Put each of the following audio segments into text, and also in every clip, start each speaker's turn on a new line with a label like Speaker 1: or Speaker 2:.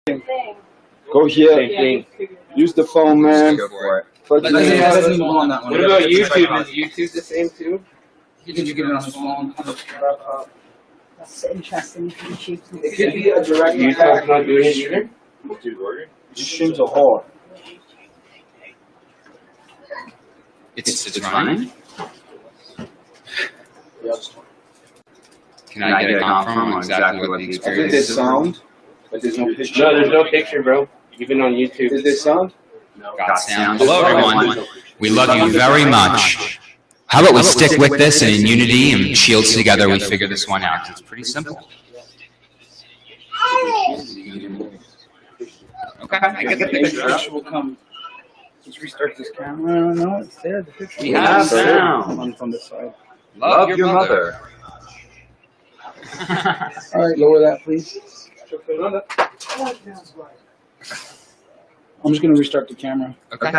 Speaker 1: Go here. Use the phone, man.
Speaker 2: Go for it.
Speaker 3: What about YouTube? Is YouTube the same too?
Speaker 4: Did you get it on his phone?
Speaker 5: That's interesting.
Speaker 3: It could be a direct. YouTube's not doing it either.
Speaker 1: Just streams are hard.
Speaker 2: It's running. Can I get a confirm on exactly what the experience
Speaker 1: There's
Speaker 2: is?
Speaker 1: sound, but there's no picture.
Speaker 3: No, there's no picture, bro. Even on YouTube.
Speaker 1: Is there sound?
Speaker 2: Got sound. Hello, everyone. We love you very much. How about we stick with this and in unity and shields together we figure this one out? It's pretty simple. Okay, I get the picture.
Speaker 4: Picture will come. Let's restart this camera. No, it's there. The picture.
Speaker 2: We have sound.
Speaker 4: From this side.
Speaker 2: Love your mother.
Speaker 4: All right, lower that, please. I'm just gonna restart the camera.
Speaker 2: Okay.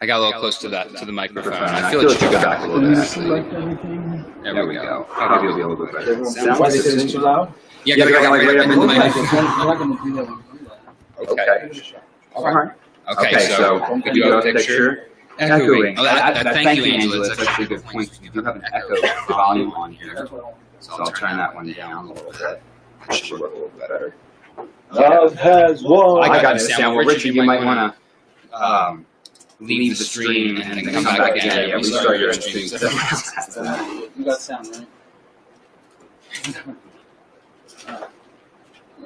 Speaker 2: I got a little close to the microphone. I feel like you got back a little bit.
Speaker 4: Select everything.
Speaker 2: There we go. Probably be a little bit better.
Speaker 1: Why they say it's too loud?
Speaker 2: Yeah, I got like right up in the
Speaker 4: We're
Speaker 2: microphone.
Speaker 4: not gonna do that one.
Speaker 2: Okay.
Speaker 1: All right.
Speaker 2: Okay, so we do have a picture. Echoing. Oh, thank you, Angela. That's actually a good point. You do have an echo volume on here. So I'll turn that one down a little bit. That should work a little better.
Speaker 1: Love has won.
Speaker 2: I got to sound. Well, Richard, you might want to leave the stream and then come back again. Yeah, restart your stream.
Speaker 4: You got sound, right?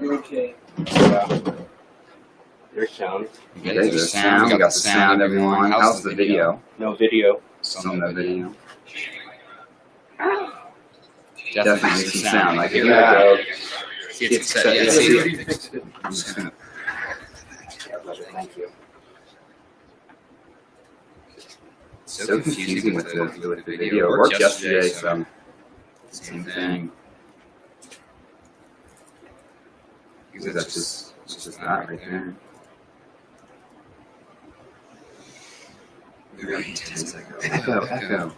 Speaker 4: Okay.
Speaker 3: There's sound.
Speaker 2: Okay, there's the sound. We got the sound, everyone. How's the video?
Speaker 3: No video.
Speaker 2: Still no video. Definitely some sound. Like, yeah. It's set. Yeah, see, I'm just gonna.
Speaker 1: Thank you.
Speaker 2: So confusing with the video. It worked yesterday, so same thing. Because that's just that right there. Very intense echo.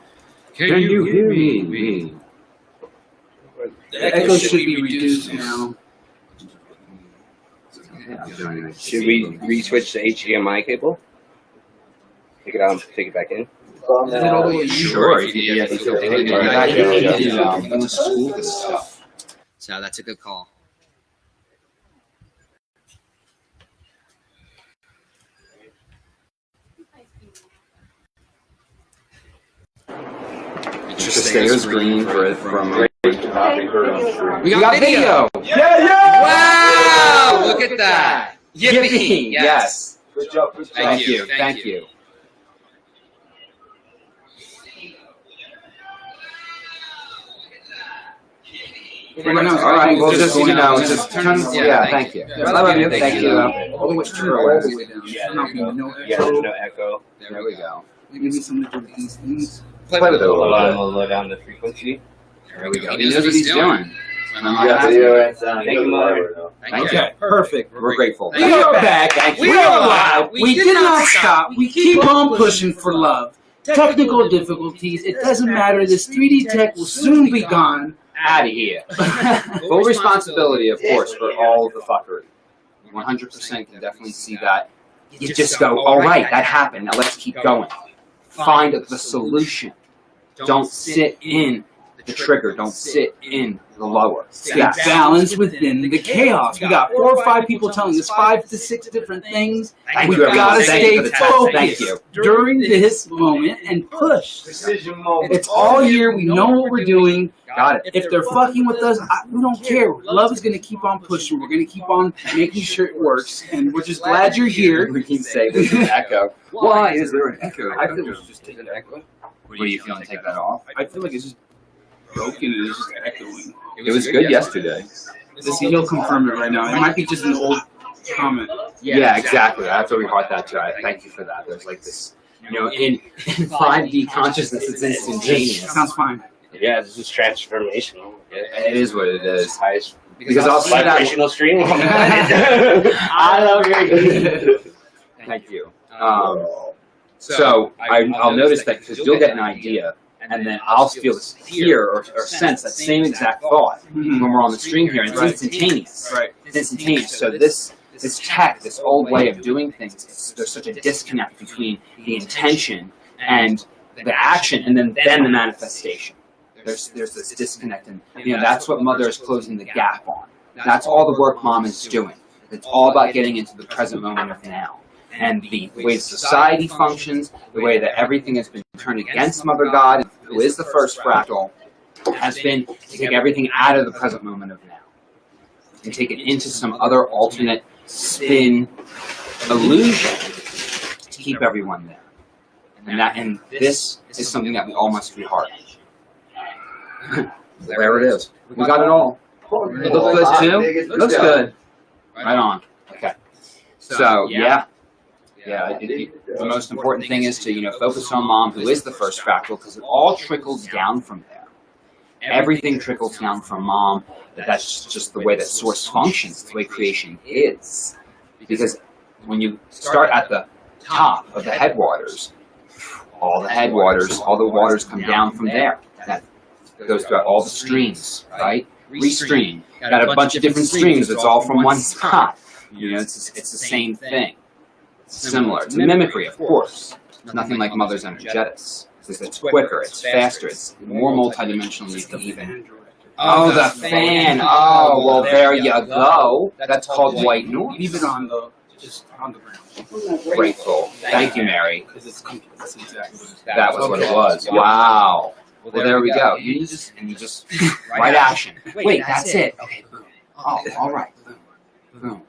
Speaker 2: Can you hear me?
Speaker 4: The echo should be reduced now.
Speaker 3: Should we switch to HDMI cable? Take it out, take it back in.
Speaker 4: Is it all the way?
Speaker 2: Sure. You can school this stuff. So that's a good call. Interesting. It was green from. We got video.
Speaker 1: Yeah!
Speaker 2: Wow! Look at that. Yippee! Yes.
Speaker 1: Good job.
Speaker 2: Thank you. Thank you.
Speaker 4: All
Speaker 2: right, well, just, you know, just turn, yeah, thank you. I love you, thank you.
Speaker 4: All the way down.
Speaker 3: Yeah, there's no echo.
Speaker 2: There we go.
Speaker 4: Maybe something to do with these things.
Speaker 2: Play with it a little bit.
Speaker 3: Low down the frequency.
Speaker 2: There we go. He knows what he's doing.
Speaker 3: Thank you, Mother.
Speaker 2: Thank you.
Speaker 4: Perfect.
Speaker 2: We're grateful.
Speaker 4: We are back. We are alive. We did not stop. We keep on pushing for love. Technical difficulties. It doesn't matter. This 3D tech will soon be gone.
Speaker 2: Out of here. Full responsibility, of course, for all of the fuckery. 100% can definitely see that. You just go, all right, that happened. Now let's keep going. Find the solution. Don't sit in the trigger. Don't sit in the lower.
Speaker 4: Stay balanced within the chaos. We got 4 or 5 people telling us 5 to 6 different things.
Speaker 2: Thank
Speaker 4: We
Speaker 2: you,
Speaker 4: gotta
Speaker 2: everyone. Thank
Speaker 4: stay
Speaker 2: you for the test. Thank
Speaker 4: focused
Speaker 2: you.
Speaker 4: during this moment and push.
Speaker 1: Decision moment.
Speaker 4: It's all year. We know what we're doing.
Speaker 2: Got it.
Speaker 4: If they're fucking with us, we don't care. Love is going to keep on pushing. We're going to keep on making sure it works. And we're just glad you're here.
Speaker 2: We keep saying there's an echo. Why is there an echo? I feel it's just an echo. What do you feel to take that off?
Speaker 4: I feel like it's just broken and it's just echoing.
Speaker 2: It was good yesterday.
Speaker 4: He'll confirm it right now. It might be just an old comment.
Speaker 2: Yeah, exactly. That's what we caught that too. I thank you for that. There's like this, you know, in 5D consciousness, it's instantaneous.
Speaker 4: Sounds fine.
Speaker 3: Yeah, this is transformational.
Speaker 2: It is what it is.
Speaker 3: Highest
Speaker 2: Because I'll see that.
Speaker 3: vibrational stream. I love your
Speaker 2: Thank you. So I'll notice that because you'll get an idea and then I'll feel this hear or sense that same exact thought when we're on the stream here, and it's instantaneous.
Speaker 4: Right.
Speaker 2: It's instantaneous. So this tech, this old way of doing things, there's such a disconnect between the intention and the action, and then the manifestation. There's this disconnect, and that's what Mother is closing the gap on. That's all the work Mom is doing. It's all about getting into the present moment of now. And the way society functions, the way that everything has been turned against Mother God, who is the first fractal, has been to take everything out of the present moment of now and take it into some other alternate spin illusion to keep everyone there. And this is something that we all must rehearse. There it is. We got it all. It looks good too? Looks good. Right on. Okay. So, yeah. The most important thing is to, focus on Mom, who is the first fractal, because it all trickles down from there. Everything trickles down from Mom. That's just the way that Source functions, the way creation is. Because when you start at the top of the headwaters, all the waters come down from there. That goes throughout all the streams, right? Restream. Got a bunch of different streams. It's all from one spot. It's the same thing. Similar. It's a mimicry, of course. It's nothing like Mother's energetics. It's quicker, it's faster, it's more multidimensionally even. Oh, the fan. Oh, well, there you go. That's called white noise.
Speaker 4: Leave it on just on the ground.
Speaker 2: Grateful. Thank you, Mary.
Speaker 4: Because it's exactly
Speaker 2: That was what it was. Wow. Well, there we go. You just right action. Wait, that's it. Okay, boom. Oh, all right. Boom.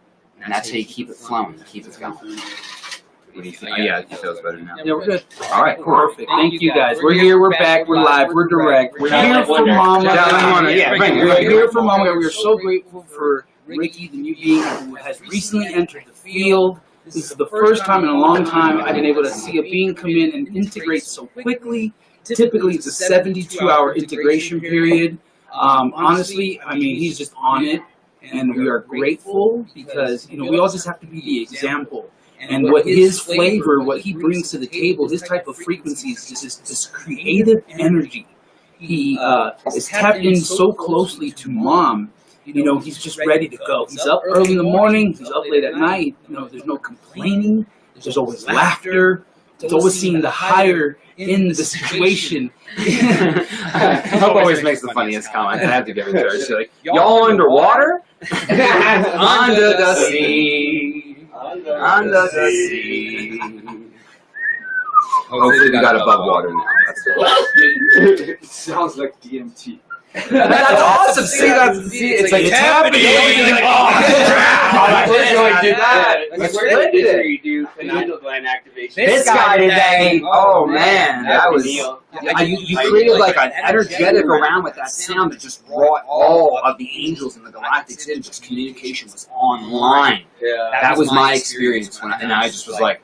Speaker 2: And that's how you keep it flowing, keep it going. What do you think? Yeah, it feels better now.
Speaker 4: Yeah, we're good.
Speaker 2: All right, cool.
Speaker 4: Perfect. Thank you guys. We're here, we're back, we're live, we're direct. We're here for Mama. We're here for Mama. We're so grateful for Ricky, the new being who has recently entered the field. This is the first time in a long time I've been able to see a being come in and integrate so quickly. Typically, it's a 72-hour integration period. Honestly, I mean, he's just on it, and we are grateful because, we all just have to be the example. And what his flavor, what he brings to the table, his type of frequency is just this creative energy. He is tapped in so closely to Mom. He's just ready to go. He's up early in the morning. He's up late at night. There's no complaining. There's always laughter. There's always seeing the higher in the situation.
Speaker 2: Hope always makes the funniest comments. I have to give it to her. She's like, y'all underwater? Under the sea. Under the sea. Hopefully we got above water now. That's good.
Speaker 1: It sounds like DMT.
Speaker 2: That's awesome. See, it's like it's happening.
Speaker 3: You do pineal gland activation.
Speaker 2: This guy today. Oh man, that was. You created like an energetic around with that sound that just brought all of the angels in the galactic system. Just communication was online.
Speaker 3: Yeah.
Speaker 2: That was my experience and I just was like,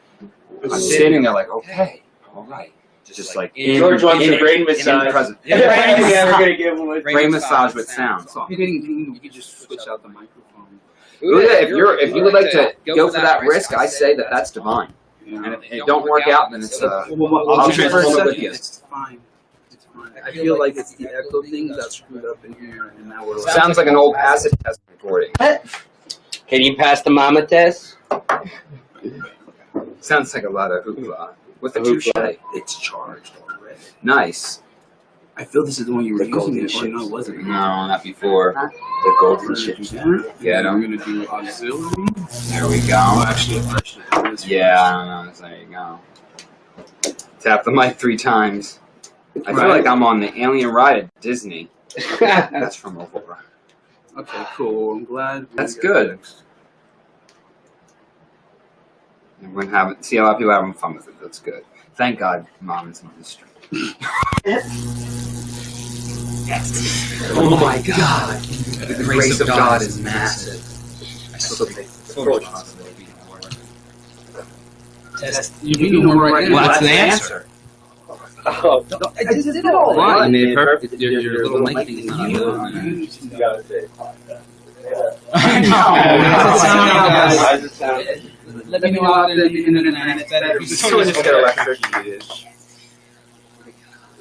Speaker 2: I'm sitting there like, okay, all right. Just like
Speaker 3: George wants a brain massage.
Speaker 2: Brain
Speaker 3: We're gonna give him a
Speaker 2: brain massage with sound.
Speaker 4: If you're getting pinged, we could just switch out the microphone.
Speaker 2: If you would like to go for that risk, I say that's divine. And if it don't work out, then it's
Speaker 4: I'll
Speaker 2: transfer
Speaker 4: for a
Speaker 2: it with
Speaker 4: second.
Speaker 2: you.
Speaker 4: It's fine. It's fine. I feel like it's the echo thing that screwed up in here, and now we're
Speaker 2: Sounds like an old acid test recording.
Speaker 3: Can you pass the mama test?
Speaker 2: Sounds like a lot of hoopla. With the touche.
Speaker 4: It's charged already.
Speaker 2: Nice.
Speaker 4: I feel this is the one you were
Speaker 3: The golden
Speaker 4: using, or
Speaker 3: ships.
Speaker 4: no, wasn't it?
Speaker 2: No, not before.
Speaker 3: The golden ships.
Speaker 2: Yeah,
Speaker 4: I'm gonna do auxiliary.
Speaker 2: There we go.
Speaker 4: Oh, actually,
Speaker 2: Yeah, I don't know. There you go. Tap the mic 3 times. I feel like I'm on the alien ride at Disney. That's from Aurora.
Speaker 4: Okay, cool. I'm glad.
Speaker 2: That's good. Everyone see a lot of people having fun with it. That's good. Thank God Mom is on the stream. Yes. Oh my God. The grace of God is massive. I still think it's totally possible to be more.
Speaker 4: You're doing one right now.
Speaker 2: Well, that's the answer.
Speaker 3: Oh,
Speaker 4: I just did it all.
Speaker 2: What?
Speaker 4: Right.
Speaker 2: made it
Speaker 4: perfect. Your little mic thing is not
Speaker 1: You gotta say
Speaker 2: I know.
Speaker 4: Let me know out in the internet.
Speaker 2: Someone just got electrocuted.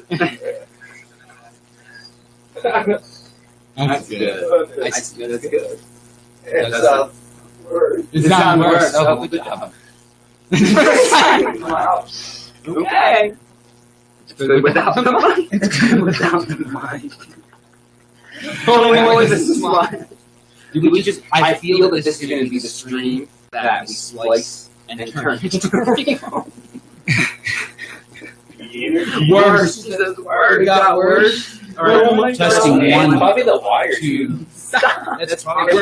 Speaker 4: That's good.
Speaker 2: That's good.
Speaker 1: It's
Speaker 4: It's not worse.
Speaker 2: Oh, good job.
Speaker 1: okay.
Speaker 2: It's good without the mind.
Speaker 4: It's good without the mind.
Speaker 2: Only more than smile. We just, I feel that this is going to be the stream that we slice and turn into a video.
Speaker 4: Worse. We got worse. All right, testing
Speaker 3: Man,
Speaker 4: 1,
Speaker 3: probably the wire,
Speaker 4: 2.
Speaker 3: dude.
Speaker 4: That's probably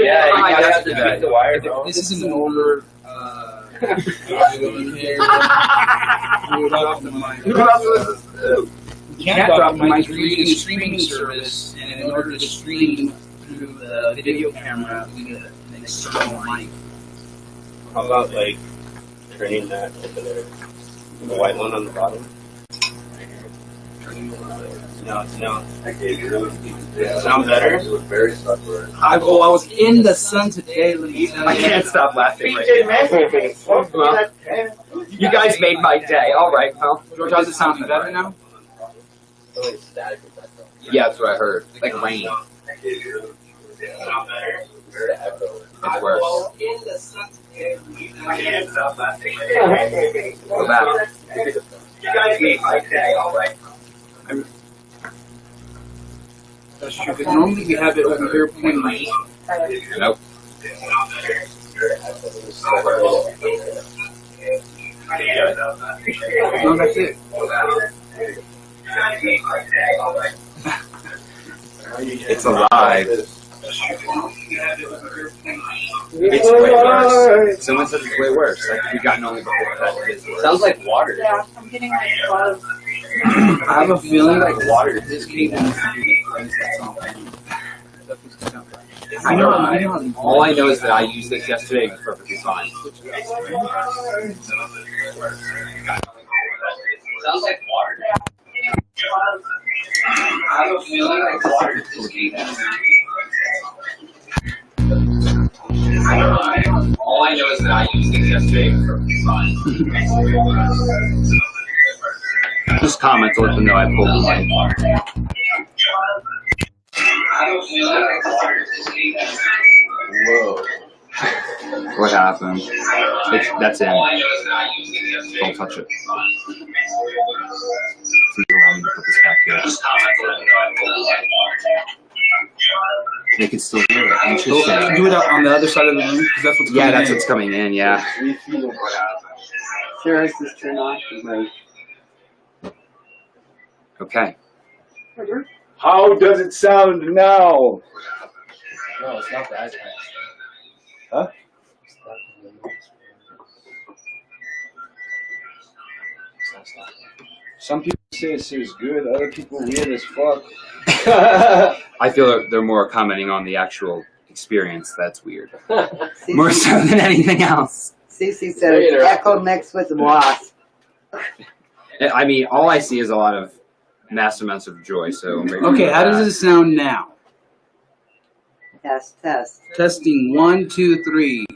Speaker 3: Yeah, you gotta have to beat the wire, bro.
Speaker 4: This is an order. You can't drop the mic. We're using a streaming service, and in order to stream through the video camera, we need an external mic.
Speaker 3: How about, like, turning that over there? The white one on the bottom? No. Sound better?
Speaker 4: I was in the sun today.
Speaker 2: I can't stop laughing. Well, you guys made my day. All right, well.
Speaker 4: George, how's it sounding better now?
Speaker 2: Yeah, that's what I heard. Like rain.
Speaker 3: Sound better?
Speaker 2: It's worse.
Speaker 3: I can't stop laughing.
Speaker 2: Go back.
Speaker 3: You guys made my day, alright.
Speaker 4: That's true. Because normally we have it over here pointing.
Speaker 2: Nope.
Speaker 4: No, that's it.
Speaker 2: It's alive. It's way worse. Someone says it's way worse. Like we've gotten only before that it is worse.
Speaker 3: Sounds like water.
Speaker 5: Yeah, I'm getting like buzz.
Speaker 4: I have a feeling like
Speaker 3: water.
Speaker 4: this cable needs to be replaced at some point. I know.
Speaker 2: All I know is that I used this yesterday and it was perfectly fine.
Speaker 3: Sounds like water. I have a feeling like water.
Speaker 2: All I know is that I used this yesterday and it was perfectly fine. Just comment to let them know I pulled the mic.
Speaker 3: Whoa.
Speaker 2: What happened? That's in. Don't touch it. Please allow me to put this back here. They can still hear it. Interesting.
Speaker 4: Do it out on the other side of the room because that's what's
Speaker 2: Yeah,
Speaker 4: coming
Speaker 2: that's
Speaker 4: in.
Speaker 2: what's coming in. Yeah.
Speaker 1: Sure, is this turn off?
Speaker 2: Okay.
Speaker 1: How does it sound now?
Speaker 3: No, it's not that.
Speaker 1: Huh? Some people say it says good, other people weird as fuck.
Speaker 2: I feel that they're more commenting on the actual experience. That's weird.
Speaker 5: Cece
Speaker 2: More so than anything else.
Speaker 5: Cece said it's echo mixed with wasp.
Speaker 2: I mean, all I see is a lot of massive amounts of joy. So maybe
Speaker 4: Okay, how does it sound now?
Speaker 5: Test.
Speaker 4: Testing 1, 2, 3.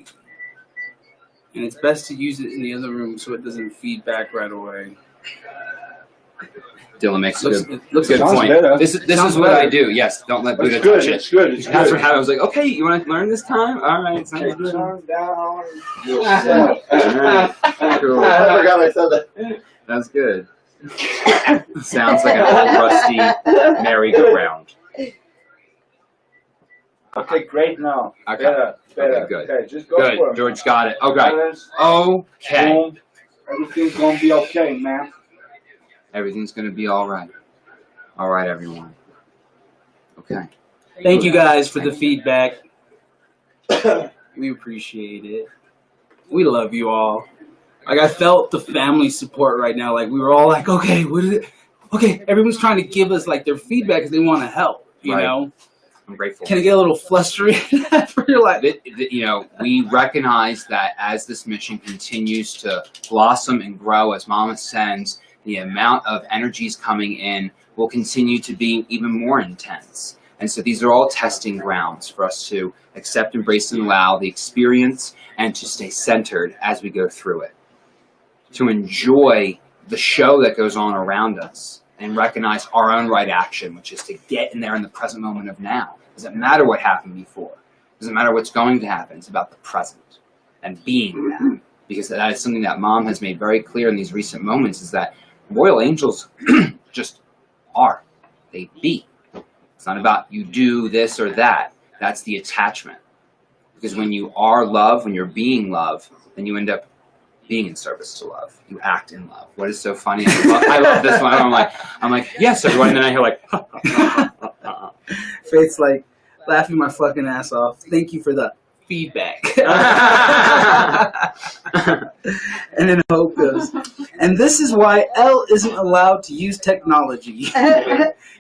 Speaker 4: And it's best to use it in the other room so it doesn't feed back right away.
Speaker 2: Dylan makes a good,
Speaker 4: Looks
Speaker 2: good
Speaker 1: Sounds
Speaker 2: point.
Speaker 1: better.
Speaker 2: This
Speaker 4: Sounds
Speaker 2: is what
Speaker 4: better.
Speaker 2: I do. Yes, don't let Buddha
Speaker 1: It's good,
Speaker 2: touch
Speaker 1: it's
Speaker 2: it.
Speaker 1: good, it's
Speaker 2: That's
Speaker 1: good.
Speaker 2: what happened. I was like, okay, you want to learn this time? All right, sounds
Speaker 1: Take
Speaker 2: good.
Speaker 1: turn down.
Speaker 2: Cool.
Speaker 1: I forgot I said that.
Speaker 2: That's good. Sounds like a rusty merry-go-round.
Speaker 1: Okay, great now.
Speaker 2: Okay.
Speaker 1: Better.
Speaker 2: Okay, good.
Speaker 1: Okay, just go
Speaker 2: Good.
Speaker 1: for it.
Speaker 2: George got it. Okay.
Speaker 1: Balance,
Speaker 2: Okay.
Speaker 1: boom. Everything's gonna be okay, man.
Speaker 2: Everything's gonna be all right. All right, everyone. Okay.
Speaker 4: Thank you guys for the feedback. We appreciate it. We love you all. Like I felt the family support right now. Like we were all like, okay, what is it? Okay, everyone's trying to give us like their feedback because they want to help. You
Speaker 2: Right.
Speaker 4: know,
Speaker 2: I'm grateful.
Speaker 4: can I get a little frustrated for your life?
Speaker 2: You know, we recognize that as this mission continues to blossom and grow, as Mama sends, the amount of energies coming in will continue to be even more intense. And so these are all testing grounds for us to accept, embrace, and allow the experience and to stay centered as we go through it. To enjoy the show that goes on around us and recognize our own right action, which is to get in there in the present moment of now. Doesn't matter what happened before. Doesn't matter what's going to happen. It's about the present and being that. Because that is something that Mom has made very clear in these recent moments, is that royal angels just are. They be. It's not about you do this or that. That's the attachment. Because when you are love, when you're being love, then you end up being in service to love. You act in love. What is so funny? I love this one. I'm like, yes, everyone. And then I hear like,
Speaker 4: Faith's like laughing my fucking ass off. Thank you for the feedback. And then Hope goes, and this is why Elle isn't allowed to use technology.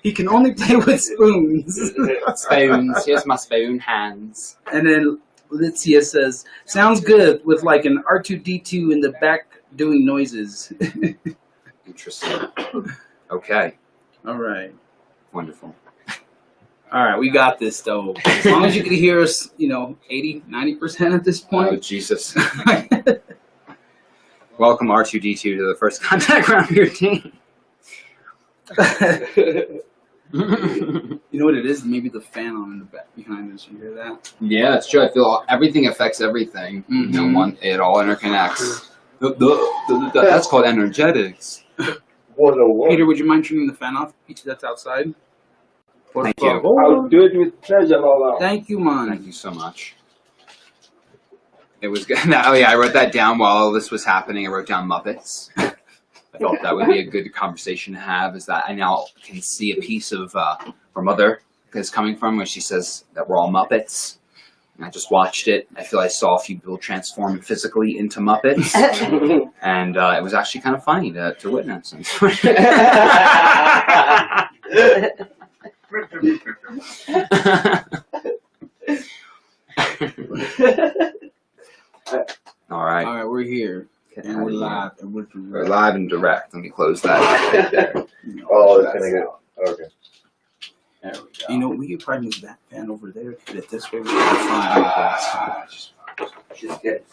Speaker 4: He can only play with spoons.
Speaker 2: spoons. Here's my spoon hands.
Speaker 4: And then Litzia says, sounds good with like an R2-D2 in the back doing noises.
Speaker 2: Interesting. Okay.
Speaker 4: All right.
Speaker 2: Wonderful.
Speaker 4: All right, we got this, though. As long as you can hear us, 80, 90% at this
Speaker 2: Oh,
Speaker 4: point.
Speaker 2: Jesus. Welcome, R2-D2, to the first contact round of your team.
Speaker 4: You know what it is? Maybe the fan on in the back behind us. You hear that?
Speaker 2: Yeah, it's true. I feel everything affects everything. It all interconnects. That's called energetics.
Speaker 1: 101.
Speaker 4: Peter, would you mind turning the fan off? That's outside.
Speaker 2: Thank you.
Speaker 1: I'll do it with pleasure, Lola.
Speaker 4: Thank you, man.
Speaker 2: Thank you so much. It was good. Oh yeah, I wrote that down while all this was happening. I wrote down Muppets. I thought that would be a good conversation to have. Is that I now can see a piece of where Mother is coming from, where she says that we're all Muppets. And I just watched it. I feel I saw a few people transform physically into Muppets, and it was actually kind of funny to witness. All right.
Speaker 4: All right, we're here. And we're live. And
Speaker 2: We're live and direct. Let me close that.
Speaker 1: Oh, it's gonna go. Okay.
Speaker 4: There we go. We could probably move that fan over there. Put it this way. We can
Speaker 3: Just get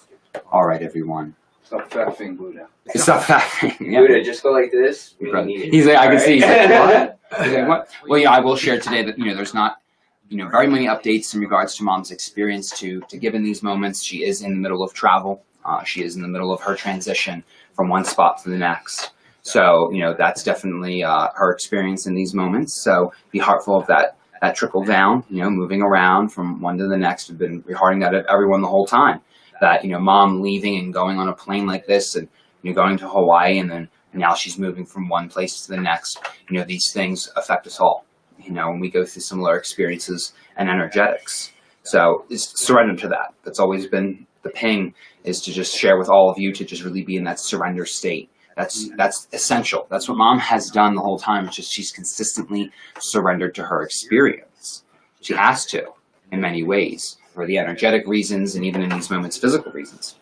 Speaker 2: All right, everyone.
Speaker 1: Stop faffing, Buddha.
Speaker 2: Stop laughing.
Speaker 3: Buddha, just go like this. We
Speaker 2: Right.
Speaker 3: need it.
Speaker 2: He's like, I can see. He's like,
Speaker 3: Alright.
Speaker 2: what? He's like, what? Well, yeah, I will share today that there's not very many updates in regards to Mom's experience to give in these moments. She is in the middle of travel. She is in the middle of her transition from one spot to the next. So that's definitely her experience in these moments. So be heartful of that trickle down. Moving around from one to the next. I've been rehearsing that at everyone the whole time. That Mom leaving and going on a plane like this and going to Hawaii, and then now she's moving from one place to the next. These things affect us all. When we go through similar experiences and energetics. So it's surrender to that. That's always been the ping, is to just share with all of you to just really be in that surrender state. That's essential. That's what Mom has done the whole time. It's just she's consistently surrendered to her experience. She has to, in many ways, for the energetic reasons and even in these moments, physical reasons.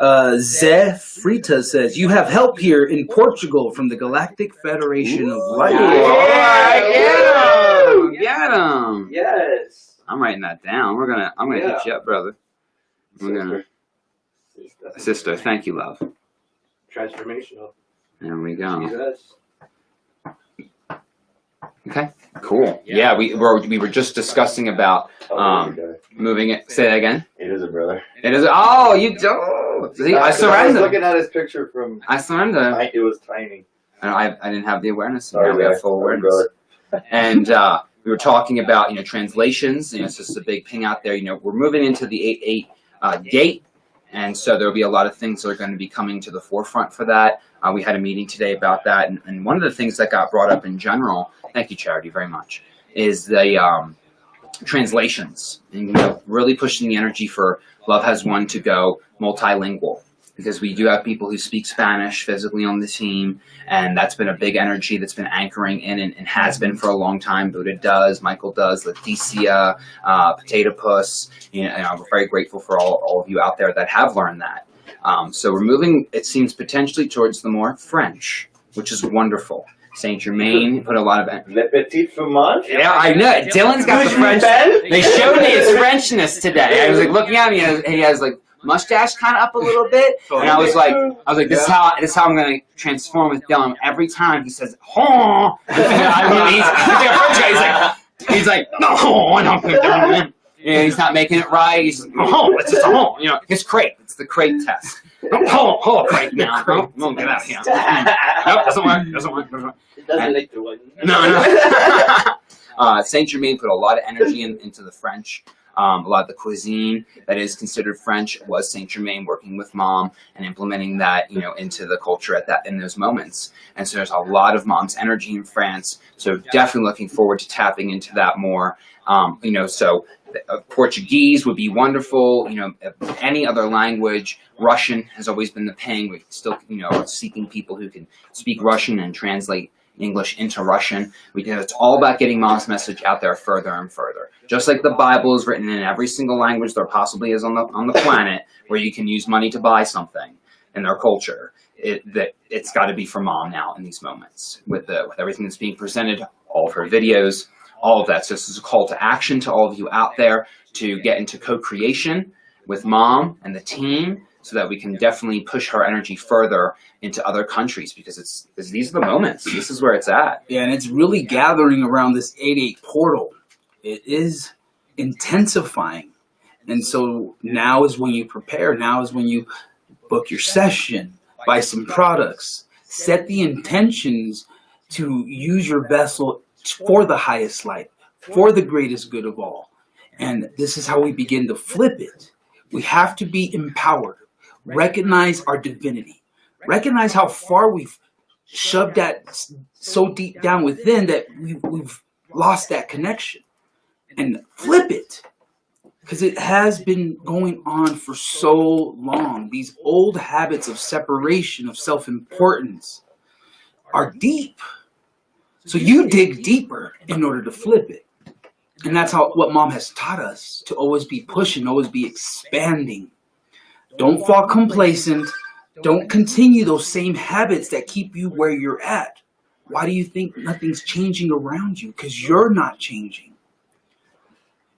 Speaker 4: Zé Frita says, you have help here in Portugal from the Galactic Federation of Light.
Speaker 2: Get him!
Speaker 3: Yes.
Speaker 2: I'm writing that down. I'm gonna hit you up, brother. We're gonna sister. Thank you, love.
Speaker 3: Transformational.
Speaker 2: There we go.
Speaker 3: Jesus.
Speaker 2: Okay, cool. Yeah, we were just discussing about moving it. Say that again.
Speaker 1: It is a brother.
Speaker 2: It is. Oh, you don't. See, I
Speaker 1: I was
Speaker 2: surrender.
Speaker 1: looking at his picture from.
Speaker 2: I surrender.
Speaker 1: It was tiny.
Speaker 2: I didn't have the awareness.
Speaker 1: Sorry,
Speaker 2: Now we have
Speaker 1: guys.
Speaker 2: full
Speaker 1: Sorry,
Speaker 2: awareness. And we were talking about translations. It's just a big ping out there. We're moving into the 8/8 gate, and so there'll be a lot of things that are going to be coming to the forefront for that. We had a meeting today about that, and one of the things that got brought up in general. Thank you, Charity, very much. Is the translations, and really pushing the energy for Love Has One to go multilingual. Because we do have people who speak Spanish physically on the team, and that's been a big energy that's been anchoring in and has been for a long time. Buddha does, Michael does, Leticia, Potato Puss. We're very grateful for all of you out there that have learned that. So we're moving, it seems, potentially towards the more French, which is wonderful. Saint Germain put a lot of...
Speaker 1: Le Petit Fromage?
Speaker 2: Yeah, I know. Dylan's got the French... They showed me his Frenchness today. I was like looking at him, he has like mustache kind of up a little bit, and I was like, this is how I'm gonna transform with Dylan. Every time he says, "Oh," he's like, "No, I don't think that." And he's not making it right. He's like, "Oh, it's just a home." You know, it's crate. It's the crate test. Oh, crate now. Oh, get out of here. Nope, doesn't work.
Speaker 6: It doesn't make the one.
Speaker 2: No. Saint Germain put a lot of energy into the French. A lot of the cuisine that is considered French was Saint Germain working with Mom and implementing that, into the culture in those moments. And so there's a lot of Mom's energy in France. So definitely looking forward to tapping into that more. So Portuguese would be wonderful. Any other language. Russian has always been the ping. We still, are seeking people who can speak Russian and translate English into Russian. It's all about getting Mom's message out there further and further. Just like the Bible is written in every single language there possibly is on the planet, where you can use money to buy something in their culture. It's got to be for Mom now in these moments with everything that's being presented, all of her videos, all of that. So this is a call to action to all of you out there to get into co-creation with Mom and the team, so that we can definitely push her energy further into other countries, because these are the moments. This is where it's at.
Speaker 4: Yeah, and it's really gathering around this 8-8 portal. It is intensifying. And so now is when you prepare. Now is when you book your session, buy some products, set the intentions to use your vessel for the highest light, for the greatest good of all. And this is how we begin to flip it. We have to be empowered. Recognize our divinity. Recognize how far we've shoved that so deep down within that we've lost that connection. And flip it. Because it has been going on for so long. These old habits of separation, of self-importance, are deep. So you dig deeper in order to flip it. And that's what Mom has taught us, to always be pushing, always be expanding. Don't fall complacent. Don't continue those same habits that keep you where you're at. Why do you think nothing's changing around you? Because you're not changing.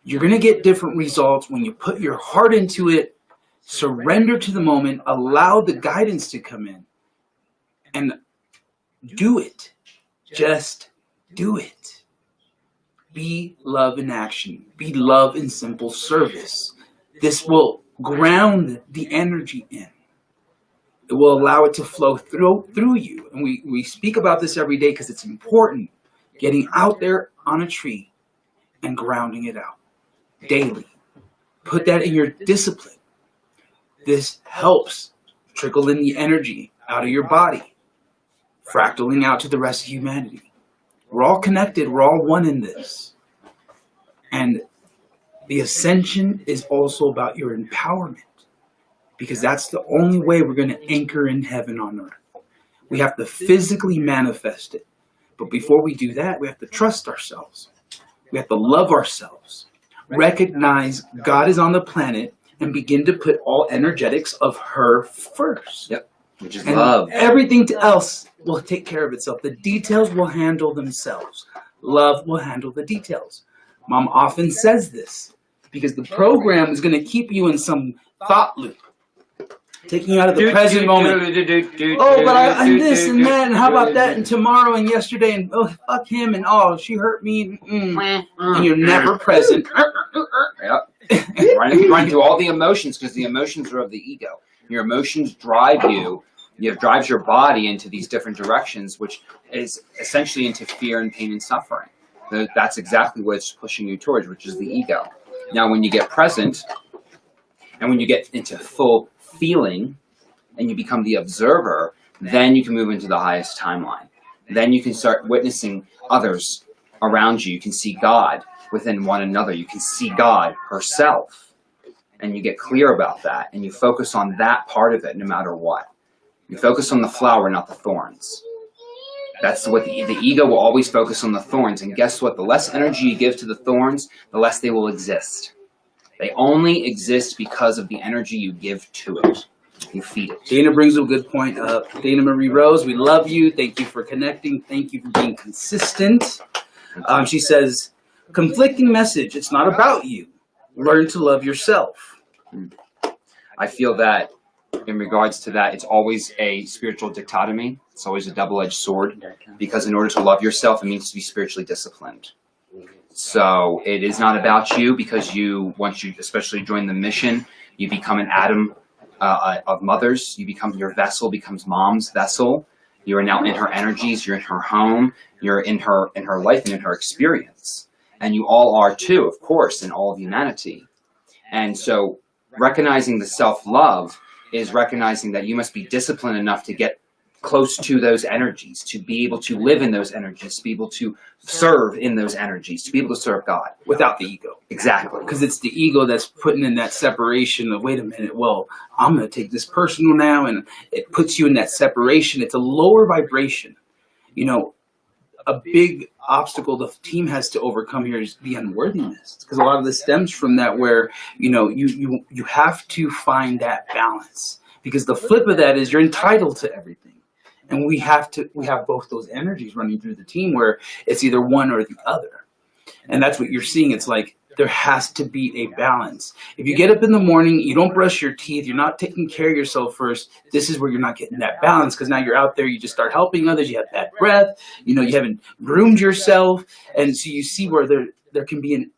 Speaker 4: You're going to get different results when you put your heart into it, surrender to the moment, allow the guidance to come in, and do it. Just do it. Be love in action. Be love in simple service. This will ground the energy in. It will allow it to flow through you. And we speak about this every day because it's important. Getting out there on a tree and grounding it out daily. Put that in your discipline. This helps trickle in the energy out of your body, fractaling out to the rest of humanity. We're all connected. We're all one in this. And the ascension is also about your empowerment, because that's the only way we're going to anchor in heaven on earth. We have to physically manifest it. But before we do that, we have to trust ourselves. We have to love ourselves. Recognize God is on the planet and begin to put all energetics of her first.
Speaker 2: Yep. Which is
Speaker 4: And
Speaker 2: love.
Speaker 4: everything else will take care of itself. The details will handle themselves. Love will handle the details. Mom often says this because the program is going to keep you in some thought loop, taking you out of the present moment. Oh, but I'm this and that, and how about that, and tomorrow and yesterday, and oh, fuck him, and oh, she hurt me, and you're never present.
Speaker 2: Yep. Running through all the emotions, because the emotions are of the ego. Your emotions drive you. It drives your body into these different directions, which is essentially into fear and pain and suffering. That's exactly what it's pushing you towards, which is the ego. Now, when you get present, and when you get into full feeling, and you become the observer, then you can move into the highest timeline. Then you can start witnessing others around you. You can see God within one another. You can see God herself. And you get clear about that, and you focus on that part of it no matter what. You focus on the flower, not the thorns. That's what the ego will always focus on, the thorns. And guess what? The less energy you give to the thorns, the less they will exist. They only exist because of the energy you give to it. You feed it.
Speaker 4: Dana brings a good point up. Dana Marie Rose, we love you. Thank you for connecting. Thank you for being consistent. She says, conflicting message. It's not about you. Learn to love yourself.
Speaker 2: I feel that in regards to that, it's always a spiritual dichotomy. It's always a double-edged sword, because in order to love yourself, it means to be spiritually disciplined. So it is not about you, because once you especially join the mission, you become an atom of mothers. Your vessel becomes mom's vessel. You are now in her energies. You're in her home. You're in her life and in her experience. And you all are too, of course, in all of humanity. And so recognizing the self-love is recognizing that you must be disciplined enough to get close to those energies, to be able to live in those energies, to be able to serve in those energies, to be able to serve God.
Speaker 4: Without the ego.
Speaker 2: Exactly.
Speaker 4: Because it's the ego that's putting in that separation of, wait a minute, well, I'm going to take this personal now, and it puts you in that separation. It's a lower vibration. You know, a big obstacle the team has to overcome here is the unworthiness. Because a lot of this stems from that, where, you know, you have to find that balance. Because the flip of that is you're entitled to everything. And we have both those energies running through the team, where it's either one or the other. And that's what you're seeing. It's like there has to be a balance. If you get up in the morning, you don't brush your teeth, you're not taking care of yourself first, this is where you're not getting that balance, because now you're out there, you just start helping others, you have bad breath, you know, you haven't groomed yourself. And so you see where there can be an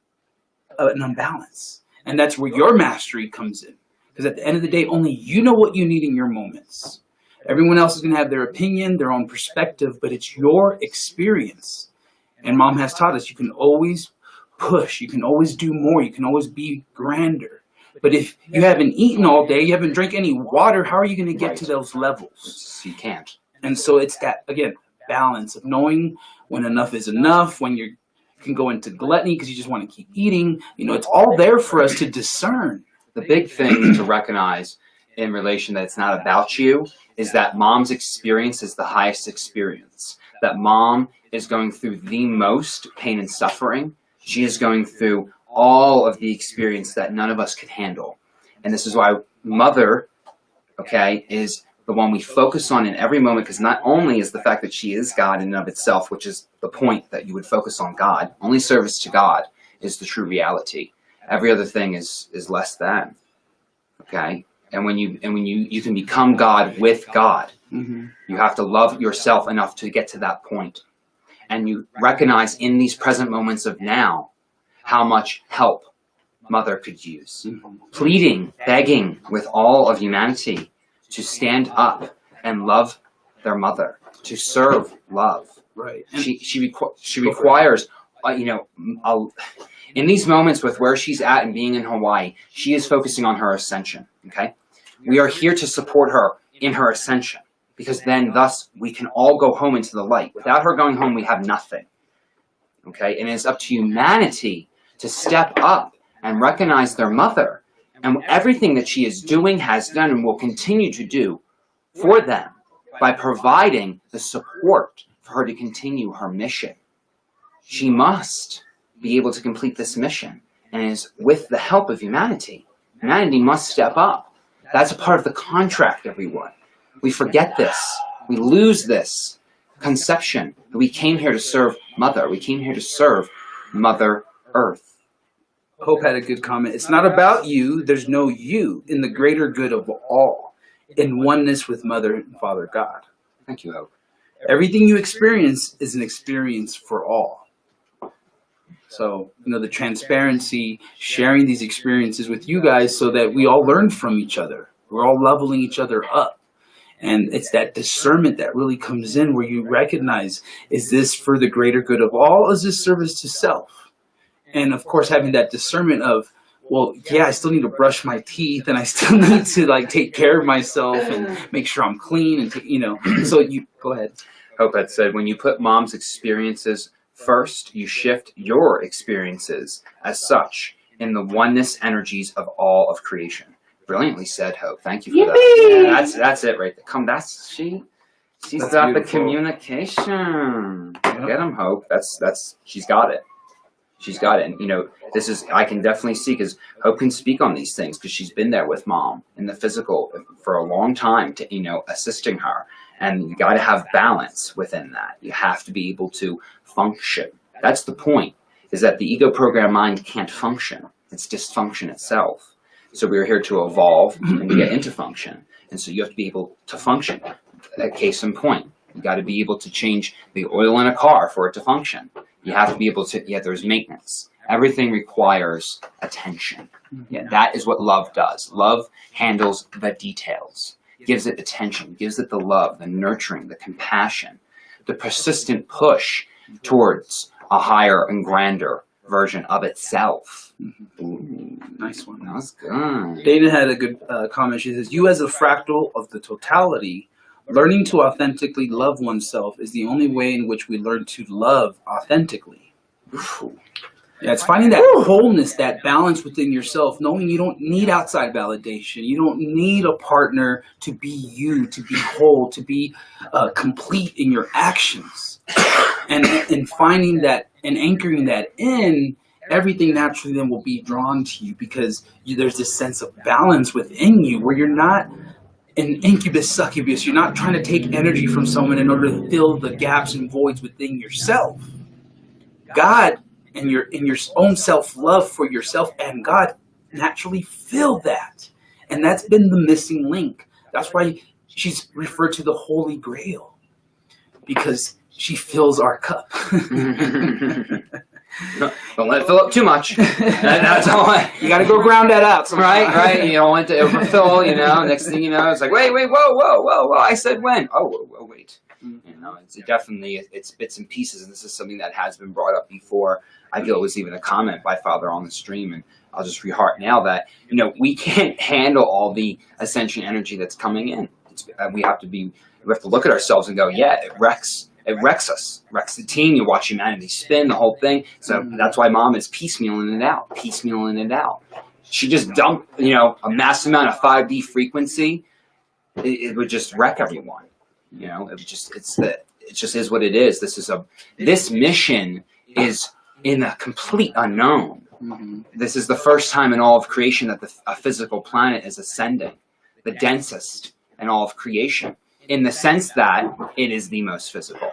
Speaker 4: unbalance. And that's where your mastery comes in. Because at the end of the day, only you know what you need in your moments. Everyone else is going to have their opinion, their own perspective, but it's your experience. And Mom has taught us you can always push, you can always do more, you can always be grander. But if you haven't eaten all day, you haven't drank any water, how are you going to get to those levels?
Speaker 2: You can't.
Speaker 4: And so it's that, again, balance of knowing when enough is enough, when you can go into gluttony because you just want to keep eating. You know, it's all there for us to discern.
Speaker 2: The big thing to recognize in relation that it's not about you is that Mom's experience is the highest experience. That Mom is going through the most pain and suffering. She is going through all of the experience that none of us can handle. And this is why Mother, okay, is the one we focus on in every moment, because not only is the fact that she is God in and of itself, which is the point that you would focus on God, only service to God is the true reality. Every other thing is less than, okay? And when you can become God with God, you have to love yourself enough to get to that point. And you recognize in these present moments of now how much help Mother could use. Pleading, begging with all of humanity to stand up and love their mother, to serve love.
Speaker 4: Right.
Speaker 2: She requires, in these moments with where she's at and being in Hawaii, she is focusing on her ascension, okay? We are here to support her in her ascension, because then thus we can all go home into the light. Without her going home, we have nothing, okay? And it's up to humanity to step up and recognize their mother and everything that she is doing, has done, and will continue to do for them by providing the support for her to continue her mission. She must be able to complete this mission, and is with the help of humanity. Humanity must step up. That's a part of the contract, everyone. We forget this. We lose this conception that we came here to serve Mother. We came here to serve Mother Earth.
Speaker 4: Hope had a good comment. It's not about you. There's no you in the greater good of all, in oneness with Mother and Father God.
Speaker 2: Thank you, Hope.
Speaker 4: Everything you experience is an experience for all. So, the transparency, sharing these experiences with you guys so that we all learn from each other. We're all leveling each other up. And it's that discernment that really comes in, where you recognize, is this for the greater good of all? Is this service to self? And of course, having that discernment of, well, yeah, I still need to brush my teeth, and I still need to take care of myself and make sure I'm clean, and so you go ahead.
Speaker 2: Hope had said, when you put Mom's experiences first, you shift your experiences as such in the oneness energies of all of creation. Brilliantly said, Hope. Thank you for that. Yeah, that's it right there. She's got the communication. Get him, Hope. She's got it. She's got it. And I can definitely see, because Hope can speak on these things, because she's been there with Mom in the physical for a long time, to assisting her. And you got to have balance within that. You have to be able to function. That's the point, is that the ego program mind can't function. It's dysfunction itself. So we are here to evolve and get into function. And so you have to be able to function. A case in point, you got to be able to change the oil in a car for it to function. You have to be able to, yeah, there's maintenance. Everything requires attention. Yeah, that is what love does. Love handles the details, gives it attention, gives it the love, the nurturing, the compassion, the persistent push towards a higher and grander version of itself. Ooh,
Speaker 4: Nice one.
Speaker 2: that was good.
Speaker 4: Dana had a good comment. She says, "You as a fractal of the totality, learning to authentically love oneself is the only way in which we learn to love authentically."
Speaker 2: Ooh.
Speaker 4: Yeah, it's finding that wholeness, that balance within yourself, knowing you don't need outside validation. You don't need a partner to be you, to be whole, to be complete in your actions. And finding that and anchoring that in, everything naturally then will be drawn to you because there's this sense of balance within you where you're not an incubus succubus. You're not trying to take energy from someone in order to fill the gaps and voids within yourself. God and your own self-love for yourself and God naturally fill that. And that's been the missing link. That's why she's referred to the Holy Grail, because she fills our cup.
Speaker 2: Don't let it fill up too much. That's all.
Speaker 4: You got to go ground that out.
Speaker 2: Right, right. You don't want it to overfill. Next thing you know, it's like, wait, whoa. I said when? Oh, wait. It's definitely it's bits and pieces, and this is something that has been brought up before. I feel it was even a comment by Father on the stream, and I'll just reheart now that we can't handle all the ascension energy that's coming in. We have to look at ourselves and go, yeah, it wrecks us, wrecks the team. You watch humanity spin, the whole thing. So that's why Mom is piecemealing it out. She just dumped, a massive amount of 5D frequency. It would just wreck everyone. It just is what it is. This mission is in a complete unknown.
Speaker 4: Mm-hmm.
Speaker 2: This is the first time in all of creation that a physical planet is ascending, the densest in all of creation, in the sense that it is the most physical.